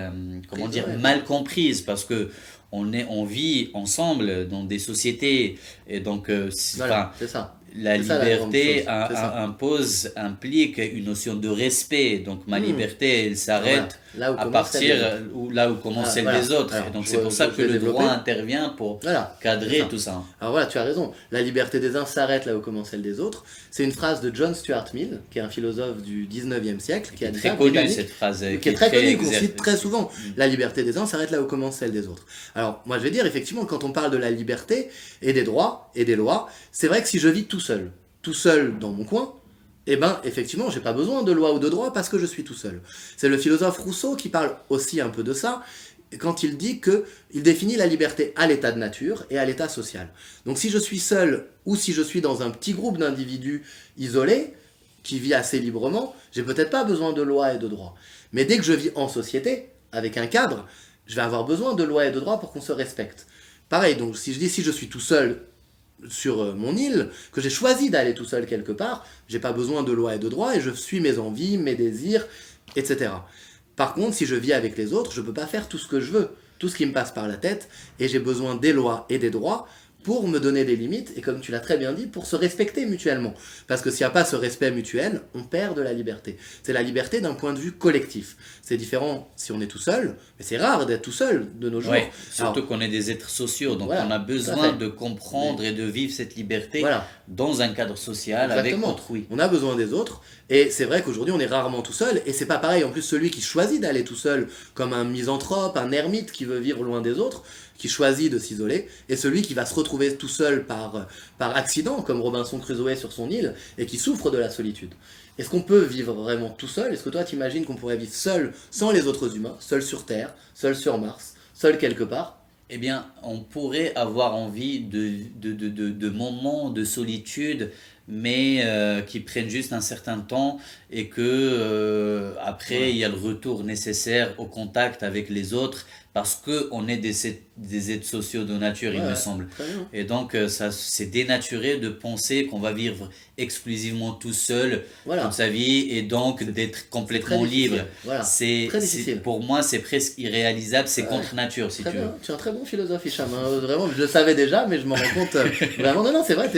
comment Prise, dire, ouais. mal comprise, parce que on vit ensemble dans des sociétés, et donc, Voilà, c'est ça. la C'est ça, la grande liberté chose, c'est ça. implique une notion de respect. Donc ma liberté, elle s'arrête Là où à commence celle des partir autres. là où commence Ah, celle voilà. des autres. Alors, Et donc je c'est vais- pour ça je que vais le développer. droit intervient pour Voilà, c'est cadrer ça. tout ça. Alors voilà, tu as raison. La liberté des uns s'arrête là où commence celle des autres. C'est une phrase de John Stuart Mill, qui est un philosophe du 19e siècle, qui a dit Très ça, connue britannique, cette phrase. qui est très connue, qu'on exer- cite très souvent. La liberté des uns s'arrête là où commence celle des autres. Alors, moi je vais dire, effectivement, quand on parle de la liberté et des droits et des lois, c'est vrai que si je vis tout seul dans mon coin, eh ben, effectivement, j'ai pas besoin de loi ou de droit parce que je suis tout seul. C'est le philosophe Rousseau qui parle aussi un peu de ça, quand il dit que il définit la liberté à l'état de nature et à l'état social. Donc si je suis seul ou si je suis dans un petit groupe d'individus isolés, qui vit assez librement, j'ai peut-être pas besoin de loi et de droit. Mais dès que je vis en société, avec un cadre, je vais avoir besoin de loi et de droit pour qu'on se respecte. Pareil, donc si je dis si je suis tout seul sur mon île, que j'ai choisi d'aller tout seul quelque part, j'ai pas besoin de loi et de droit et je suis mes envies, mes désirs, etc. Par contre, si je vis avec les autres, je peux pas faire tout ce que je veux, tout ce qui me passe par la tête, et j'ai besoin des lois et des droits pour me donner des limites, et comme tu l'as très bien dit, pour se respecter mutuellement. Parce que s'il n'y a pas ce respect mutuel, on perd de la liberté. C'est la liberté d'un point de vue collectif. C'est différent si on est tout seul, mais c'est rare d'être tout seul de nos jours. Ouais, surtout Alors, qu'on est des êtres sociaux, donc voilà, on a tout à besoin fait. de comprendre et de vivre cette liberté voilà. dans un cadre social avec Exactement. autrui. On a besoin des autres, et c'est vrai qu'aujourd'hui on est rarement tout seul, et c'est pas pareil en plus celui qui choisit d'aller tout seul, comme un misanthrope, un ermite qui veut vivre loin des autres, qui choisit de s'isoler, et celui qui va se retrouver tout seul par accident, comme Robinson Crusoe sur son île, et qui souffre de la solitude. Est-ce qu'on peut vivre vraiment tout seul? Est-ce que toi t'imagines qu'on pourrait vivre seul, sans les autres humains, seul sur Terre, seul sur Mars, seul quelque part? Eh bien, on pourrait avoir envie de moments de solitude, mais qui prennent juste un certain temps et que après, Ouais. il y a le retour nécessaire au contact avec les autres parce qu'on est des êtres sociaux de nature, il me semble. Très bien. Et donc, ça, c'est dénaturé de penser qu'on va vivre exclusivement tout seul Voilà. toute sa vie et donc d'être Très complètement difficile. libre. Voilà. Très difficile. Pour moi, c'est presque irréalisable, c'est contre nature, si Très tu veux. bien. Tu es un très bon philosophe, Hicham. Hein. Vraiment, je le savais déjà, mais je m'en rends compte. Vraiment, non, c'est vrai.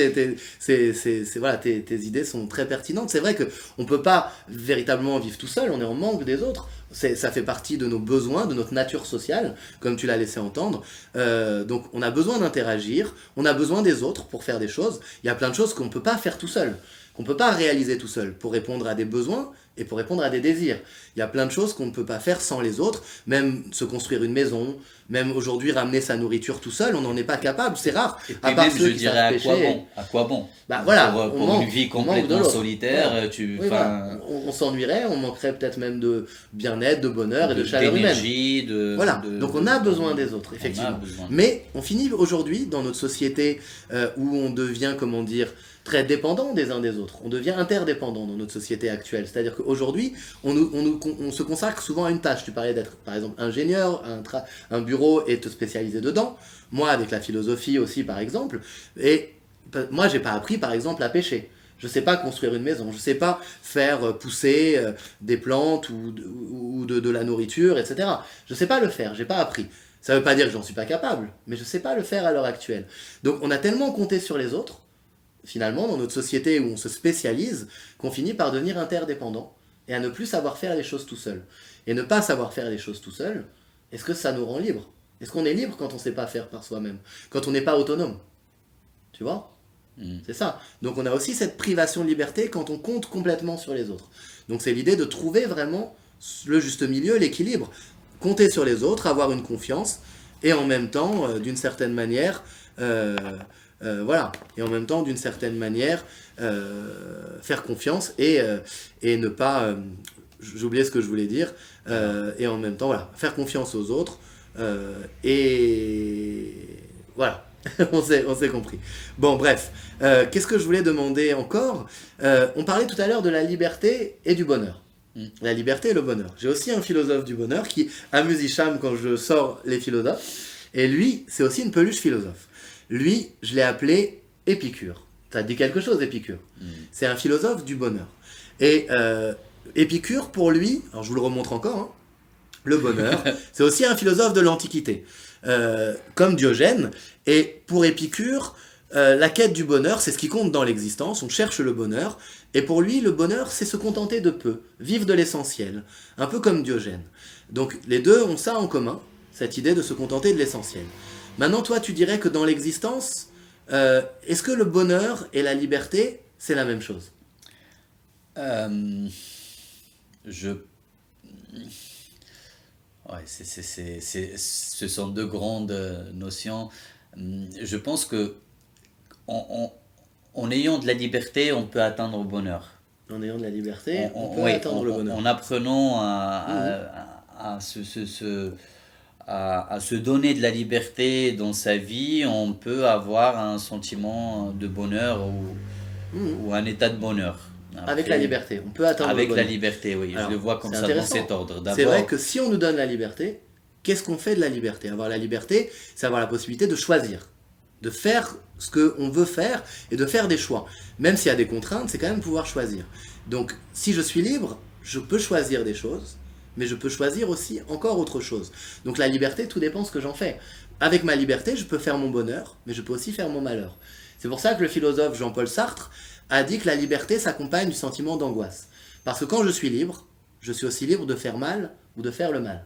Voilà, tes idées sont très pertinentes. C'est vrai que on peut pas véritablement vivre tout seul. On est en manque des autres. Ça fait partie de nos besoins, de notre nature sociale, comme tu l'as laissé entendre. Donc, on a besoin d'interagir. On a besoin des autres pour faire des choses. Il y a plein de choses qu'on peut pas faire tout seul, qu'on peut pas réaliser tout seul, pour répondre à des besoins et pour répondre à des désirs. Il y a plein de choses qu'on ne peut pas faire sans les autres, même se construire une maison, même aujourd'hui ramener sa nourriture tout seul, on n'en est pas capable, c'est rare. Et À puis part même, ceux je qui dirais, savent à quoi pêcher. bon? À quoi bon? Bah voilà, Pour on manque- une vie on manque de complètement l'autre. solitaire, Voilà. tu, Oui, enfin, voilà. On s'ennuierait, on manquerait peut-être même de bien-être, de bonheur et de chaleur humaine. d'énergie, Voilà, donc on a besoin des autres, effectivement. Mais on finit aujourd'hui dans notre société où on devient, comment dire, très dépendant des uns des autres. On devient interdépendant dans notre société actuelle. C'est-à-dire qu'aujourd'hui, on se consacre souvent à une tâche. Tu parlais d'être, par exemple, ingénieur, un bureau et te spécialiser dedans. Moi, avec la philosophie aussi, par exemple. Et moi, j'ai pas appris, par exemple, à pêcher. Je sais pas construire une maison, je sais pas faire pousser des plantes ou de la nourriture, etc. Je sais pas le faire, j'ai pas appris. Ça veut pas dire que j'en suis pas capable, mais je sais pas le faire à l'heure actuelle. Donc on a tellement compté sur les autres, finalement, dans notre société où on se spécialise, qu'on finit par devenir interdépendant et à ne plus savoir faire les choses tout seul. Et ne pas savoir faire les choses tout seul, est-ce que ça nous rend libre? Est-ce qu'on est libre quand on sait pas faire par soi-même? Quand on n'est pas autonome? Tu vois? C'est ça. Donc on a aussi cette privation de liberté quand on compte complètement sur les autres. Donc c'est l'idée de trouver vraiment le juste milieu, l'équilibre. Compter sur les autres, avoir une confiance, et en même temps, d'une certaine manière, voilà. Et en même temps, d'une certaine manière, faire confiance et ne pas... j'ai oublié ce que je voulais dire. Et en même temps, voilà, faire confiance aux autres. Et voilà. on s'est compris. Bon, bref. Qu'est-ce que je voulais demander encore? On parlait tout à l'heure de la liberté et du bonheur. La liberté et le bonheur. J'ai aussi un philosophe du bonheur qui amuse Hicham quand je sors les philosophes. Et lui, c'est aussi une peluche philosophe. Lui, je l'ai appelé Épicure. Ça te dit quelque chose, Épicure? C'est un philosophe du bonheur. Et Épicure, pour lui, alors je vous le remontre encore, hein, le bonheur, c'est aussi un philosophe de l'Antiquité. Comme Diogène. Et pour Épicure, la quête du bonheur, c'est ce qui compte dans l'existence. On cherche le bonheur. Et pour lui, le bonheur, c'est se contenter de peu, vivre de l'essentiel. Un peu comme Diogène. Donc les deux ont ça en commun, cette idée de se contenter de l'essentiel. Maintenant, toi, tu dirais que dans l'existence, est-ce que le bonheur et la liberté, c'est la même chose? Ouais, ce sont deux grandes notions. Je pense que en ayant de la liberté, on peut atteindre le bonheur. En ayant de la liberté, on peut oui, atteindre le bonheur. en apprenant à se donner de la liberté dans sa vie, on peut avoir un sentiment de bonheur ou un état de bonheur. Après, avec la liberté, on peut atteindre avec le la bonheur. liberté, oui. Alors, Je le vois comme c'est ça dans intéressant. cet ordre. C'est vrai que si on nous donne la liberté, qu'est-ce qu'on fait de la liberté? Avoir la liberté, c'est avoir la possibilité de choisir, de faire ce qu'on veut faire et de faire des choix. Même s'il y a des contraintes, c'est quand même pouvoir choisir. Donc, si je suis libre, je peux choisir des choses, mais je peux choisir aussi encore autre chose. Donc la liberté, tout dépend de ce que j'en fais. Avec ma liberté, je peux faire mon bonheur, mais je peux aussi faire mon malheur. C'est pour ça que le philosophe Jean-Paul Sartre a dit que la liberté s'accompagne du sentiment d'angoisse. Parce que quand je suis libre, je suis aussi libre de faire mal ou de faire le mal.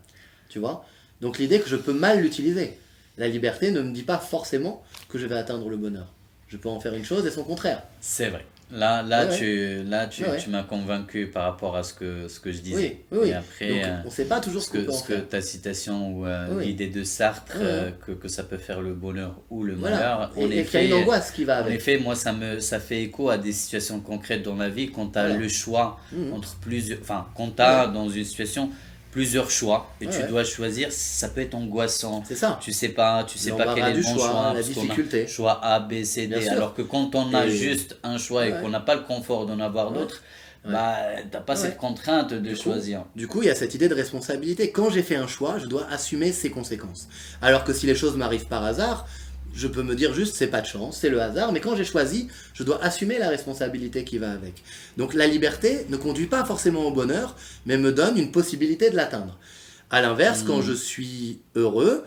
Tu vois? Donc l'idée que je peux mal l'utiliser. La liberté ne me dit pas forcément que je vais atteindre le bonheur. Je peux en faire une chose et son contraire. C'est vrai. Là, Ouais. tu m'as convaincu par rapport à ce que je disais. Oui. Et après, Donc, on ne sait pas toujours ce qu'on peut en faire. ta citation ou Oui. l'idée de Sartre, Ouais. que ça peut faire le bonheur ou le Voilà. malheur. Et qu'il y a une angoisse qui va En avec. effet, moi, ça fait écho à des situations concrètes dans la vie quand tu as Voilà. le choix Mhm. entre plusieurs. Enfin, quand tu as dans une situation plusieurs choix et Ouais, tu ouais. dois choisir, ça peut être angoissant. C'est ça. Tu sais pas quel est L'embarras le du bon choix, choix, la parce qu'on a difficulté. choix A, B, C, Bien D. sûr. Alors que quand on a Et- juste un choix et Ouais. qu'on n'a pas le confort d'en avoir Ouais. d'autres, Ouais. bah t'as pas Ouais. cette contrainte de Du coup, choisir. Du coup, il y a cette idée de responsabilité. Quand j'ai fait un choix, je dois assumer ses conséquences. Alors que si les choses m'arrivent par hasard, je peux me dire juste c'est pas de chance, c'est le hasard. Mais quand j'ai choisi, je dois assumer la responsabilité qui va avec. Donc la liberté ne conduit pas forcément au bonheur, mais me donne une possibilité de l'atteindre. À l'inverse, quand je suis heureux,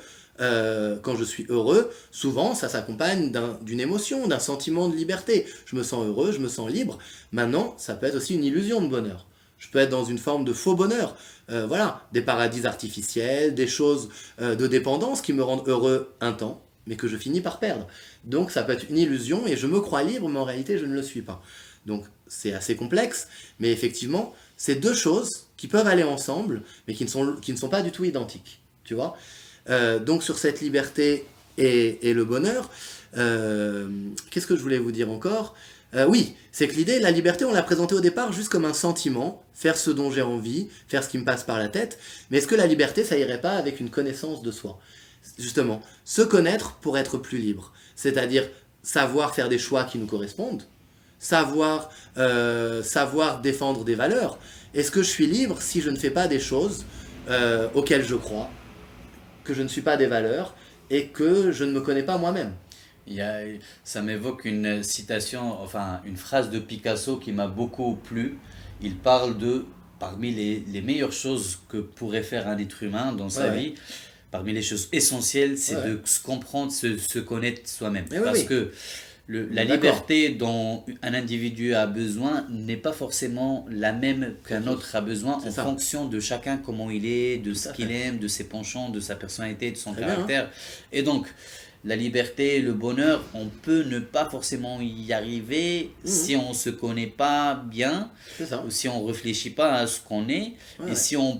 souvent ça s'accompagne d'une émotion, d'un sentiment de liberté. Je me sens heureux, je me sens libre. Maintenant, ça peut être aussi une illusion de bonheur. Je peux être dans une forme de faux bonheur. Voilà, des paradis artificiels, des choses de dépendance qui me rendent heureux un temps, mais que je finis par perdre. Donc ça peut être une illusion et je me crois libre, mais en réalité je ne le suis pas. Donc c'est assez complexe, mais effectivement, c'est deux choses qui peuvent aller ensemble, mais qui ne sont pas du tout identiques. Tu vois. Donc sur cette liberté et le bonheur, qu'est-ce que je voulais vous dire encore ? Oui, c'est que l'idée, la liberté, on l'a présentée au départ juste comme un sentiment, faire ce dont j'ai envie, faire ce qui me passe par la tête, mais est-ce que la liberté, ça irait pas avec une connaissance de soi ? Justement, se connaître pour être plus libre, c'est-à-dire savoir faire des choix qui nous correspondent, savoir défendre des valeurs. Est-ce que je suis libre si je ne fais pas des choses auxquelles je crois, que je ne suis pas des valeurs et que je ne me connais pas moi-même ? Ça m'évoque une citation, enfin une phrase de Picasso qui m'a beaucoup plu. Il parle parmi les meilleures choses que pourrait faire un être humain dans sa vie, parmi les choses essentielles, c'est de se comprendre, se connaître soi-même. Parce que la liberté dont un individu a besoin n'est pas forcément la même qu'un autre a besoin en fonction de chacun, comment il est, de ce qu'il aime, de ses penchants, de sa personnalité, de son caractère. Et donc, la liberté, le bonheur, on peut ne pas forcément y arriver si on ne se connaît pas bien, ou si on ne réfléchit pas à ce qu'on est, et si on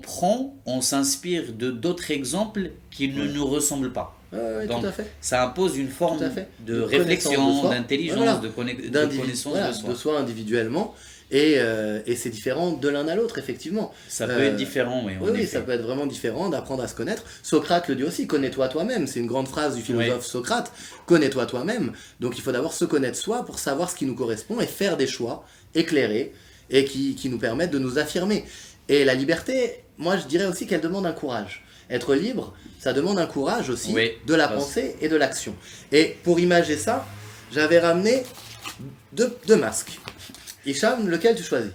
s'inspire de d'autres exemples qui ne nous ressemblent pas. Donc, tout à fait. ça impose une forme de réflexion, d'intelligence, de connaissance de soi individuellement. Et c'est différent de l'un à l'autre, effectivement. Ça peut être différent, mais oui, ça peut être vraiment différent d'apprendre à se connaître. Socrate le dit aussi, connais-toi toi-même. C'est une grande phrase du philosophe Socrate. Connais-toi toi-même. Donc il faut d'abord se connaître soi pour savoir ce qui nous correspond et faire des choix éclairés et qui nous permettent de nous affirmer. Et la liberté, moi je dirais aussi qu'elle demande un courage. Être libre, ça demande un courage aussi de la pensée et de l'action. Et pour imager ça, j'avais ramené deux masques. Hicham, lequel tu choisis ?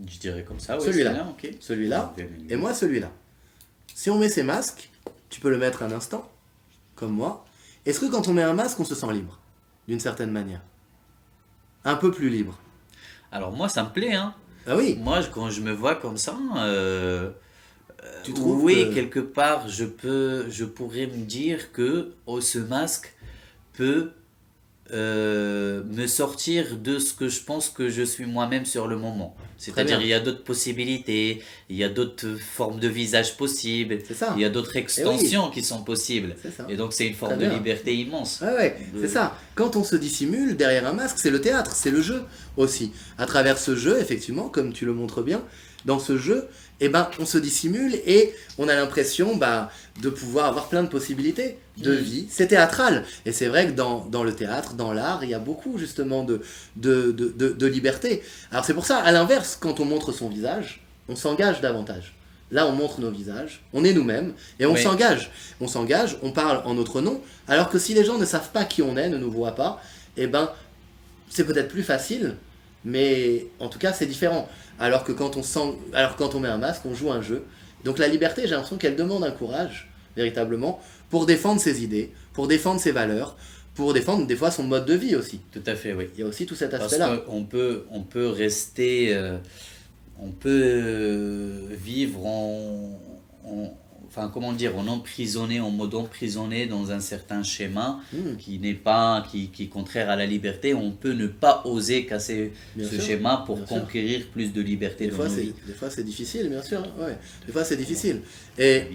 Je dirais comme ça, oui. Celui-là. Okay. Celui-là. Et moi, celui-là. Si on met ces masques, tu peux le mettre un instant, comme moi. Est-ce que quand on met un masque, on se sent libre ? D'une certaine manière. Un peu plus libre. Alors moi, ça me plaît, hein. Ah oui. Moi, quand je me vois comme ça, tu trouves oui, quelque part, je pourrais me dire que ce masque peut me sortir de ce que je pense que je suis moi-même sur le moment. C'est-à-dire il y a d'autres possibilités, il y a d'autres formes de visage possibles, il y a d'autres extensions qui sont possibles. Et donc c'est une forme de liberté immense. C'est ça. Quand on se dissimule derrière un masque, c'est le théâtre, c'est le jeu aussi. À travers ce jeu, effectivement, comme tu le montres bien, dans ce jeu, on se dissimule et on a l'impression de pouvoir avoir plein de possibilités de vie. C'est théâtral. Et c'est vrai que dans le théâtre, dans l'art, il y a beaucoup justement de liberté. Alors c'est pour ça, à l'inverse, quand on montre son visage, on s'engage davantage. Là, on montre nos visages, on est nous-mêmes et on s'engage. On s'engage, on parle en notre nom, alors que si les gens ne savent pas qui on est, ne nous voient pas, c'est peut-être plus facile, mais en tout cas, c'est différent. Alors que quand on met un masque, on joue un jeu. Donc la liberté, j'ai l'impression qu'elle demande un courage, véritablement, pour défendre ses idées, pour défendre ses valeurs, pour défendre des fois son mode de vie aussi. Tout à fait, oui. Il y a aussi tout cet aspect-là. Parce qu'on peut rester, on peut vivre en mode emprisonné dans un certain schéma qui est contraire à la liberté. On peut ne pas oser casser schéma pour conquérir plus de liberté dans nos vies. Des fois c'est difficile, bien sûr. Ouais. Des fois c'est difficile. Et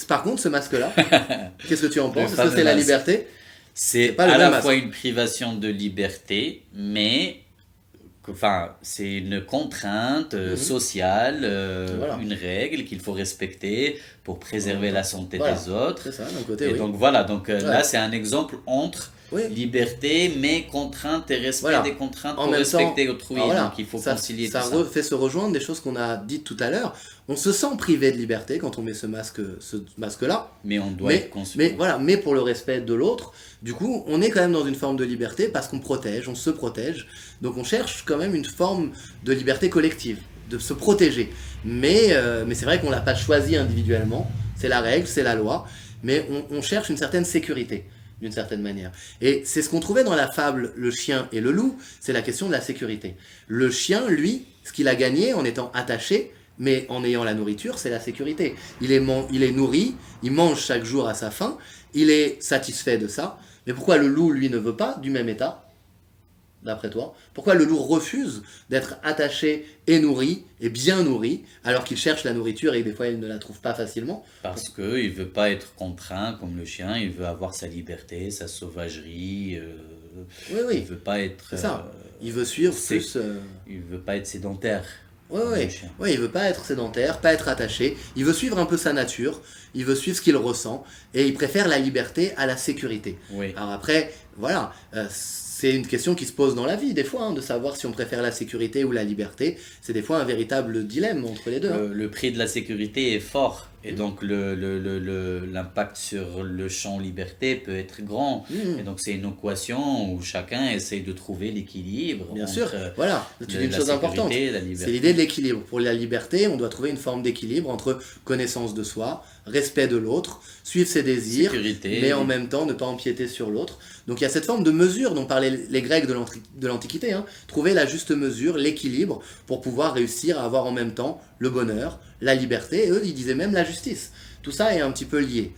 par contre, ce masque-là, qu'est-ce que tu en penses ? Est-ce que c'est la liberté ? C'est à la fois une privation de liberté, mais enfin, c'est une contrainte sociale, Voilà. une règle qu'il faut respecter pour préserver la santé Voilà. des autres. C'est ça, d'un côté, Et oui. donc voilà, donc Ouais. là c'est un exemple entre Oui. liberté, mais contrainte et respect Voilà. des contraintes En pour même respecter temps, autrui. alors voilà, Donc il faut ça, concilier ça tout ça. fait se rejoindre des choses qu'on a dites tout à l'heure. On se sent privé de liberté quand on met ce masque-là. Mais on doit Mais, être conscient. mais voilà, mais pour le respect de l'autre, du coup, on est quand même dans une forme de liberté parce qu'on protège, on se protège. Donc on cherche quand même une forme de liberté collective, de se protéger. Mais c'est vrai qu'on l'a pas choisi individuellement. C'est la règle, c'est la loi. Mais on cherche une certaine sécurité, d'une certaine manière. Et c'est ce qu'on trouvait dans la fable Le chien et le loup, c'est la question de la sécurité. Le chien, lui, ce qu'il a gagné en étant attaché, mais en ayant la nourriture, c'est la sécurité. Il est nourri, il mange chaque jour à sa faim, il est satisfait de ça. Mais pourquoi le loup, lui, ne veut pas du même état, d'après toi? Pourquoi le loup refuse d'être attaché et nourri, et bien nourri, alors qu'il cherche la nourriture et des fois il ne la trouve pas facilement? Parce qu'il ne veut pas être contraint comme le chien, il veut avoir sa liberté, sa sauvagerie. Oui, Il oui, ne veut pas être. c'est ça. Il veut suivre c'est- plus... Il veut pas être sédentaire. Ouais, comme ouais. le chien. Ouais, il veut pas être sédentaire, pas être attaché. Il veut suivre un peu sa nature, il veut suivre ce qu'il ressent, et il préfère la liberté à la sécurité. Oui. Alors après, voilà, c'est une question qui se pose dans la vie, des fois, hein, de savoir si on préfère la sécurité ou la liberté. C'est des fois un véritable dilemme entre les deux. Hein. Le prix de la sécurité est fort et donc l'impact sur le champ liberté peut être grand. Mmh. Et donc c'est une équation où chacun essaye de trouver l'équilibre Bien entre sûr, voilà, tu dis une la chose importante. sécurité et la C'est liberté. l'idée de l'équilibre. Pour la liberté, on doit trouver une forme d'équilibre entre connaissance de soi, respect de l'autre, suivre ses désirs, Sécurité. mais en même temps ne pas empiéter sur l'autre. Donc il y a cette forme de mesure dont parlaient les Grecs de l'Antiquité. Hein. Trouver la juste mesure, l'équilibre, pour pouvoir réussir à avoir en même temps le bonheur, la liberté, et eux ils disaient même la justice. Tout ça est un petit peu lié.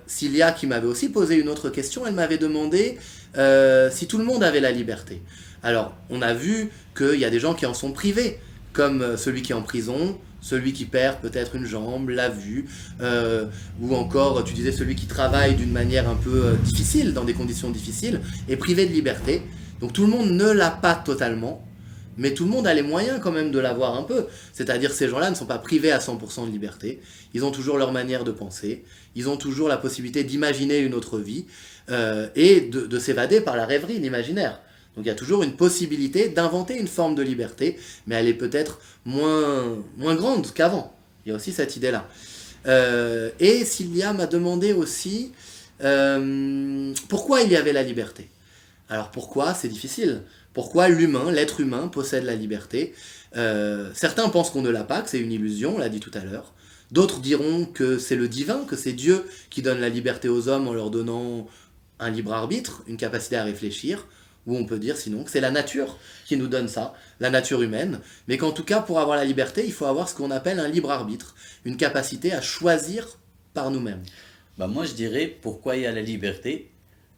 Cilia, qui m'avait aussi posé une autre question, elle m'avait demandé si tout le monde avait la liberté. Alors, on a vu qu'il y a des gens qui en sont privés, comme celui qui est en prison, celui qui perd peut-être une jambe, la vue, ou encore, tu disais, celui qui travaille d'une manière un peu difficile, dans des conditions difficiles, est privé de liberté. Donc tout le monde ne l'a pas totalement, mais tout le monde a les moyens quand même de l'avoir un peu. C'est-à-dire ces gens-là ne sont pas privés à 100% de liberté, ils ont toujours leur manière de penser, ils ont toujours la possibilité d'imaginer une autre vie, et de s'évader par la rêverie, l'imaginaire. Donc il y a toujours une possibilité d'inventer une forme de liberté, mais elle est peut-être moins grande qu'avant. Il y a aussi cette idée-là. Et Cilia m'a demandé aussi pourquoi il y avait la liberté. Alors pourquoi? C'est difficile. Pourquoi l'humain, l'être humain, possède la liberté? Certains pensent qu'on ne l'a pas, que c'est une illusion, on l'a dit tout à l'heure. D'autres diront que c'est le divin, que c'est Dieu qui donne la liberté aux hommes en leur donnant un libre arbitre, une capacité à réfléchir. Ou on peut dire sinon que c'est la nature qui nous donne ça, la nature humaine. Mais qu'en tout cas, pour avoir la liberté, il faut avoir ce qu'on appelle un libre arbitre, une capacité à choisir par nous-mêmes. Bah moi je dirais pourquoi il y a la liberté?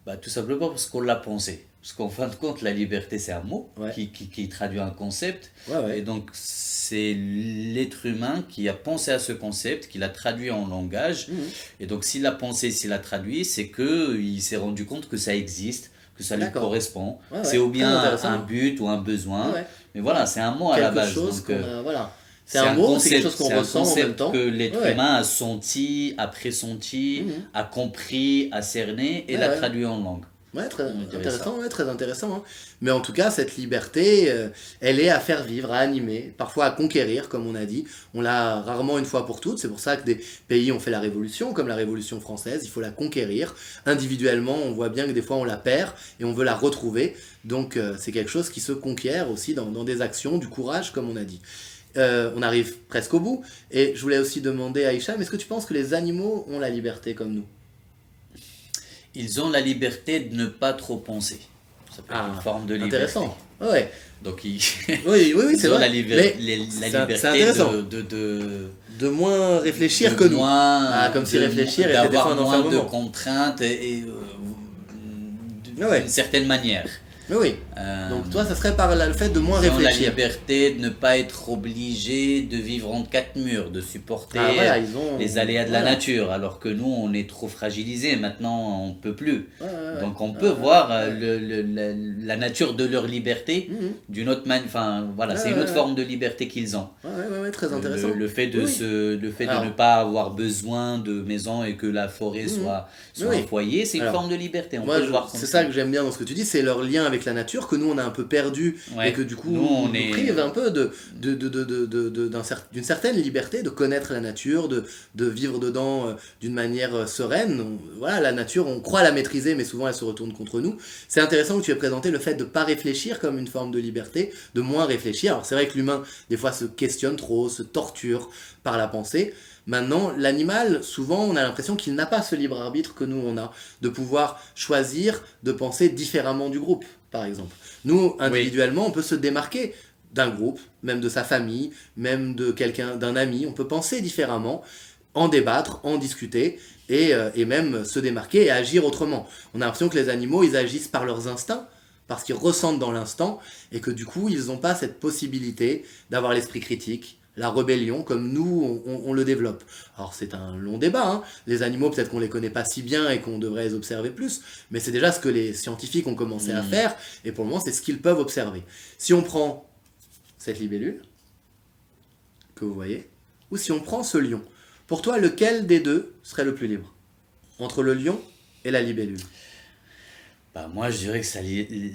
Bah, tout simplement parce qu'on l'a pensé. Parce qu'en fin de compte, la liberté c'est un mot Ouais. qui traduit un concept. Ouais. Et donc c'est l'être humain qui a pensé à ce concept, qui l'a traduit en langage. Mmh. Et donc s'il l'a pensé, s'il l'a traduit, c'est qu'il s'est rendu compte que ça existe, que ça lui D'accord. correspond. Ouais, C'est ou très bien intéressant. un but ou un besoin. Ouais. Mais voilà, c'est un mot à la Quelque base. chose Donc, qu'on a, voilà. C'est un mot, c'est quelque chose qu'on c'est un ressent en concept même temps. que l'être Ouais. humain a senti, a pressenti, Mhm. a compris, a cerné et Ouais, l'a ouais. traduit en langue. Ouais, très On dirait intéressant, ouais, très intéressant. Hein. Mais en tout cas, cette liberté, elle est à faire vivre, à animer, parfois à conquérir, comme on a dit. On l'a rarement une fois pour toutes. C'est pour ça que des pays ont fait la Révolution, comme la Révolution française. Il faut la conquérir. Individuellement, on voit bien que des fois, on la perd et on veut la retrouver. Donc, c'est quelque chose qui se conquiert aussi dans des actions, du courage, comme on a dit. On arrive presque au bout. Et je voulais aussi demander à Hicham, est-ce que tu penses que les animaux ont la liberté comme nous? Ils ont la liberté de ne pas trop penser. Ça peut être une forme de liberté. Intéressant. Ouais. Donc ils, Oui, c'est ils ont vrai. la, Mais la c'est liberté intéressant. de De moins réfléchir que nous. Comme si réfléchir était des fois d'avoir un moins de enfermement. contraintes et Ouais. d'une certaine manière. Mais oui. Donc toi, ça serait par le fait de moins Ils ont la réfléchir. liberté de ne pas être obligés de vivre entre quatre murs, de supporter Ah, voilà, ils ont... les aléas de la voilà. nature, alors que nous, on est trop fragilisés. Maintenant, on peut plus. Ouais, ouais, ouais. Donc, on peut voir la nature de leur liberté Mhm. d'une autre manière. Enfin, voilà, Ouais, c'est une ouais, autre ouais. forme de liberté qu'ils ont. Ouais, très intéressant. Le fait de Oui. le fait de Alors. ne pas avoir besoin de maison et que la forêt Mhm. soit Oui. un foyer, c'est une Alors, forme de liberté. On Moi, peut le voir comme c'est ça que j'aime bien dans ce que tu dis, c'est leur lien avec la nature, que nous on a un peu perdu Ouais. et que du coup Nous, on nous est- prive un peu d'une certaine liberté de connaître la nature, de vivre dedans d'une manière sereine. Voilà, la nature, on croit la maîtriser, mais souvent elle se retourne contre nous. C'est intéressant que tu aies présenté le fait de ne pas réfléchir comme une forme de liberté, de moins réfléchir. Alors c'est vrai que l'humain, des fois, se questionne trop, se torture par la pensée. Maintenant, l'animal, souvent, on a l'impression qu'il n'a pas ce libre arbitre que nous, on a, de pouvoir choisir de penser différemment du groupe, par exemple. Nous, individuellement, on peut se démarquer d'un groupe, même de sa famille, même de quelqu'un, d'un ami. On peut penser différemment, en débattre, en discuter, et même se démarquer et agir autrement. On a l'impression que les animaux, ils agissent par leurs instincts, parce qu'ils ressentent dans l'instant, et que du coup, ils n'ont pas cette possibilité d'avoir l'esprit critique, la rébellion, comme nous, on le développe. Alors c'est un long débat, hein. Les animaux, peut-être qu'on les connaît pas si bien et qu'on devrait les observer plus, mais c'est déjà ce que les scientifiques ont commencé à faire, et pour le moment, c'est ce qu'ils peuvent observer. Si on prend cette libellule, que vous voyez, ou si on prend ce lion, pour toi, lequel des deux serait le plus libre? Entre le lion et la libellule? Bah, moi, je dirais que c'est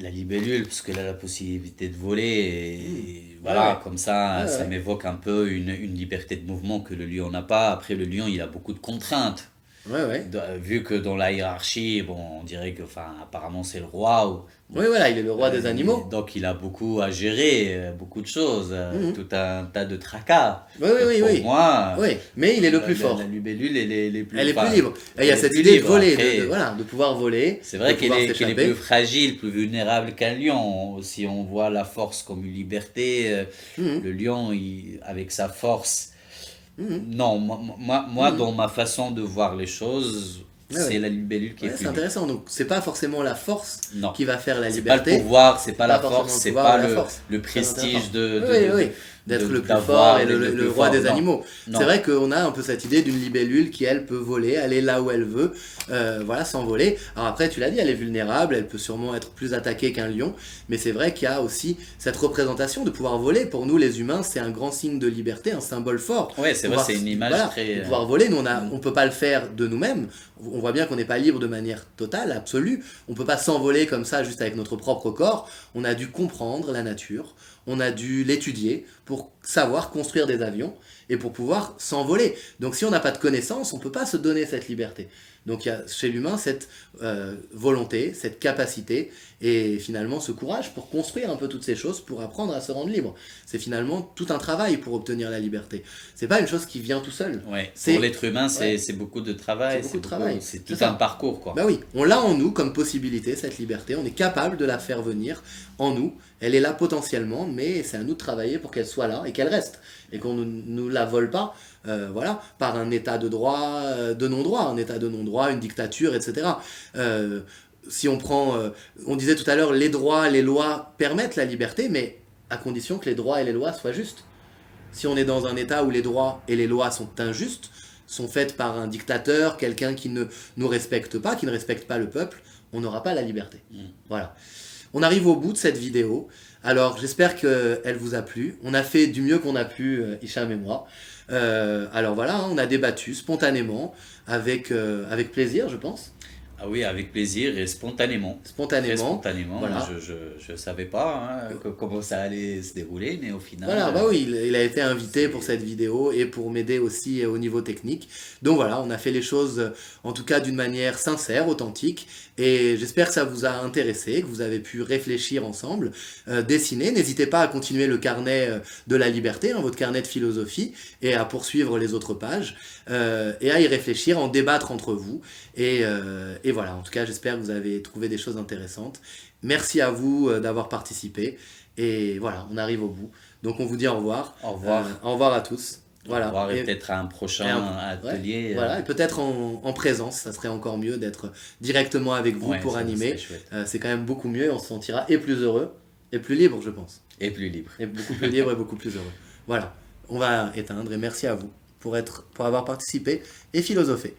la libellule, parce qu'elle a la possibilité de voler. Et voilà, Ouais. comme ça, Ouais, ça ouais. m'évoque un peu une liberté de mouvement que le lion n'a pas. Après, le lion, il a beaucoup de contraintes. Ouais. Vu que dans la hiérarchie, bon, on dirait que, enfin, apparemment, c'est le roi. Oui, voilà, il est le roi des animaux. Donc, il a beaucoup à gérer, beaucoup de choses, Mhm. tout un tas de tracas. Oui, Donc, oui. pour moi, Oui, mais il est le plus fort. La libellule, elle est plus, Elle est plus enfin, libre. Et il y a elle est cette plus idée de libre. voler, Après, voilà, de pouvoir voler. c'est vrai de qu'elle pouvoir est s'échapper. plus fragile, plus vulnérable qu'un lion. Si on voit la force comme une liberté, Mhm. le lion, avec sa force, Mhm. non, moi dans ma façon de voir les choses, Ouais, c'est ouais. la libellule qui est Ouais, plus c'est libre. intéressant. Donc, c'est pas forcément la force Non. qui va faire la C'est pas le liberté. pouvoir, c'est pas la forcément force, le c'est pouvoir pas ou la force. le Très prestige intéressant. Oui. D'être le plus d'avoir fort et le le plus roi fort. des Non. animaux. Non. C'est vrai qu'on a un peu cette idée d'une libellule qui, elle, peut voler, aller là où elle veut, voilà, s'envoler. Alors après, tu l'as dit, elle est vulnérable, elle peut sûrement être plus attaquée qu'un lion, mais c'est vrai qu'il y a aussi cette représentation de pouvoir voler. Pour nous, les humains, c'est un grand signe de liberté, un symbole fort. Ouais, c'est vrai, Pouvoir- c'est une image voilà, très. de pouvoir voler, nous, on peut pas le faire de nous-mêmes. On voit bien qu'on n'est pas libre de manière totale, absolue. On peut pas s'envoler comme ça, juste avec notre propre corps. On a dû comprendre la nature, on a dû l'étudier pour savoir construire des avions et pour pouvoir s'envoler. Donc si on n'a pas de connaissances, on ne peut pas se donner cette liberté. Donc il y a chez l'humain cette volonté, cette capacité et finalement ce courage pour construire un peu toutes ces choses, pour apprendre à se rendre libre. C'est finalement tout un travail pour obtenir la liberté. C'est pas une chose qui vient tout seul. Ouais. C'est- Pour l'être humain, ouais. c'est beaucoup de travail. C'est beaucoup de travail. C'est C'est tout ça. un parcours, quoi. Bah oui, on l'a en nous comme possibilité, cette liberté. On est capable de la faire venir en nous. Elle est là potentiellement, mais c'est à nous de travailler pour qu'elle soit là et qu'elle reste. Et qu'on ne nous la vole pas, voilà, par un état de droit, de non-droit, un état de non-droit, une dictature, etc. Si on prend, on disait tout à l'heure, les droits, les lois permettent la liberté, mais à condition que les droits et les lois soient justes. Si on est dans un état où les droits et les lois sont injustes, sont faites par un dictateur, quelqu'un qui ne nous respecte pas, qui ne respecte pas le peuple, on n'aura pas la liberté. Voilà. On arrive au bout de cette vidéo. Alors, j'espère qu'elle vous a plu. On a fait du mieux qu'on a pu, Hicham et moi. Alors voilà, hein, on a débattu spontanément, avec plaisir, je pense. Ah oui, avec plaisir et spontanément. Très Spontanément. spontanément. Voilà. Je savais pas comment ça allait se dérouler, mais au final. Voilà, bah oui, il a été invité pour cette vidéo et pour m'aider aussi au niveau technique. Donc voilà, on a fait les choses en tout cas d'une manière sincère, authentique. Et j'espère que ça vous a intéressé, que vous avez pu réfléchir ensemble, dessiner. N'hésitez pas à continuer le carnet de la liberté, hein, votre carnet de philosophie, et à poursuivre les autres pages, et à y réfléchir, en débattre entre vous. Et voilà, en tout cas, j'espère que vous avez trouvé des choses intéressantes. Merci à vous d'avoir participé. Et voilà, on arrive au bout. Donc on vous dit au revoir. Au revoir. Au revoir à tous. Voilà. Voir Et- peut-être à un prochain et atelier. Voilà, et peut-être en présence, ça serait encore mieux d'être directement avec vous Ouais, pour ça animer. serait chouette. C'est quand même beaucoup mieux et on se sentira et plus heureux et plus libre, je pense. Et plus libre. Et beaucoup plus libre et beaucoup plus heureux. Voilà, on va éteindre et merci à vous pour avoir participé et philosophé.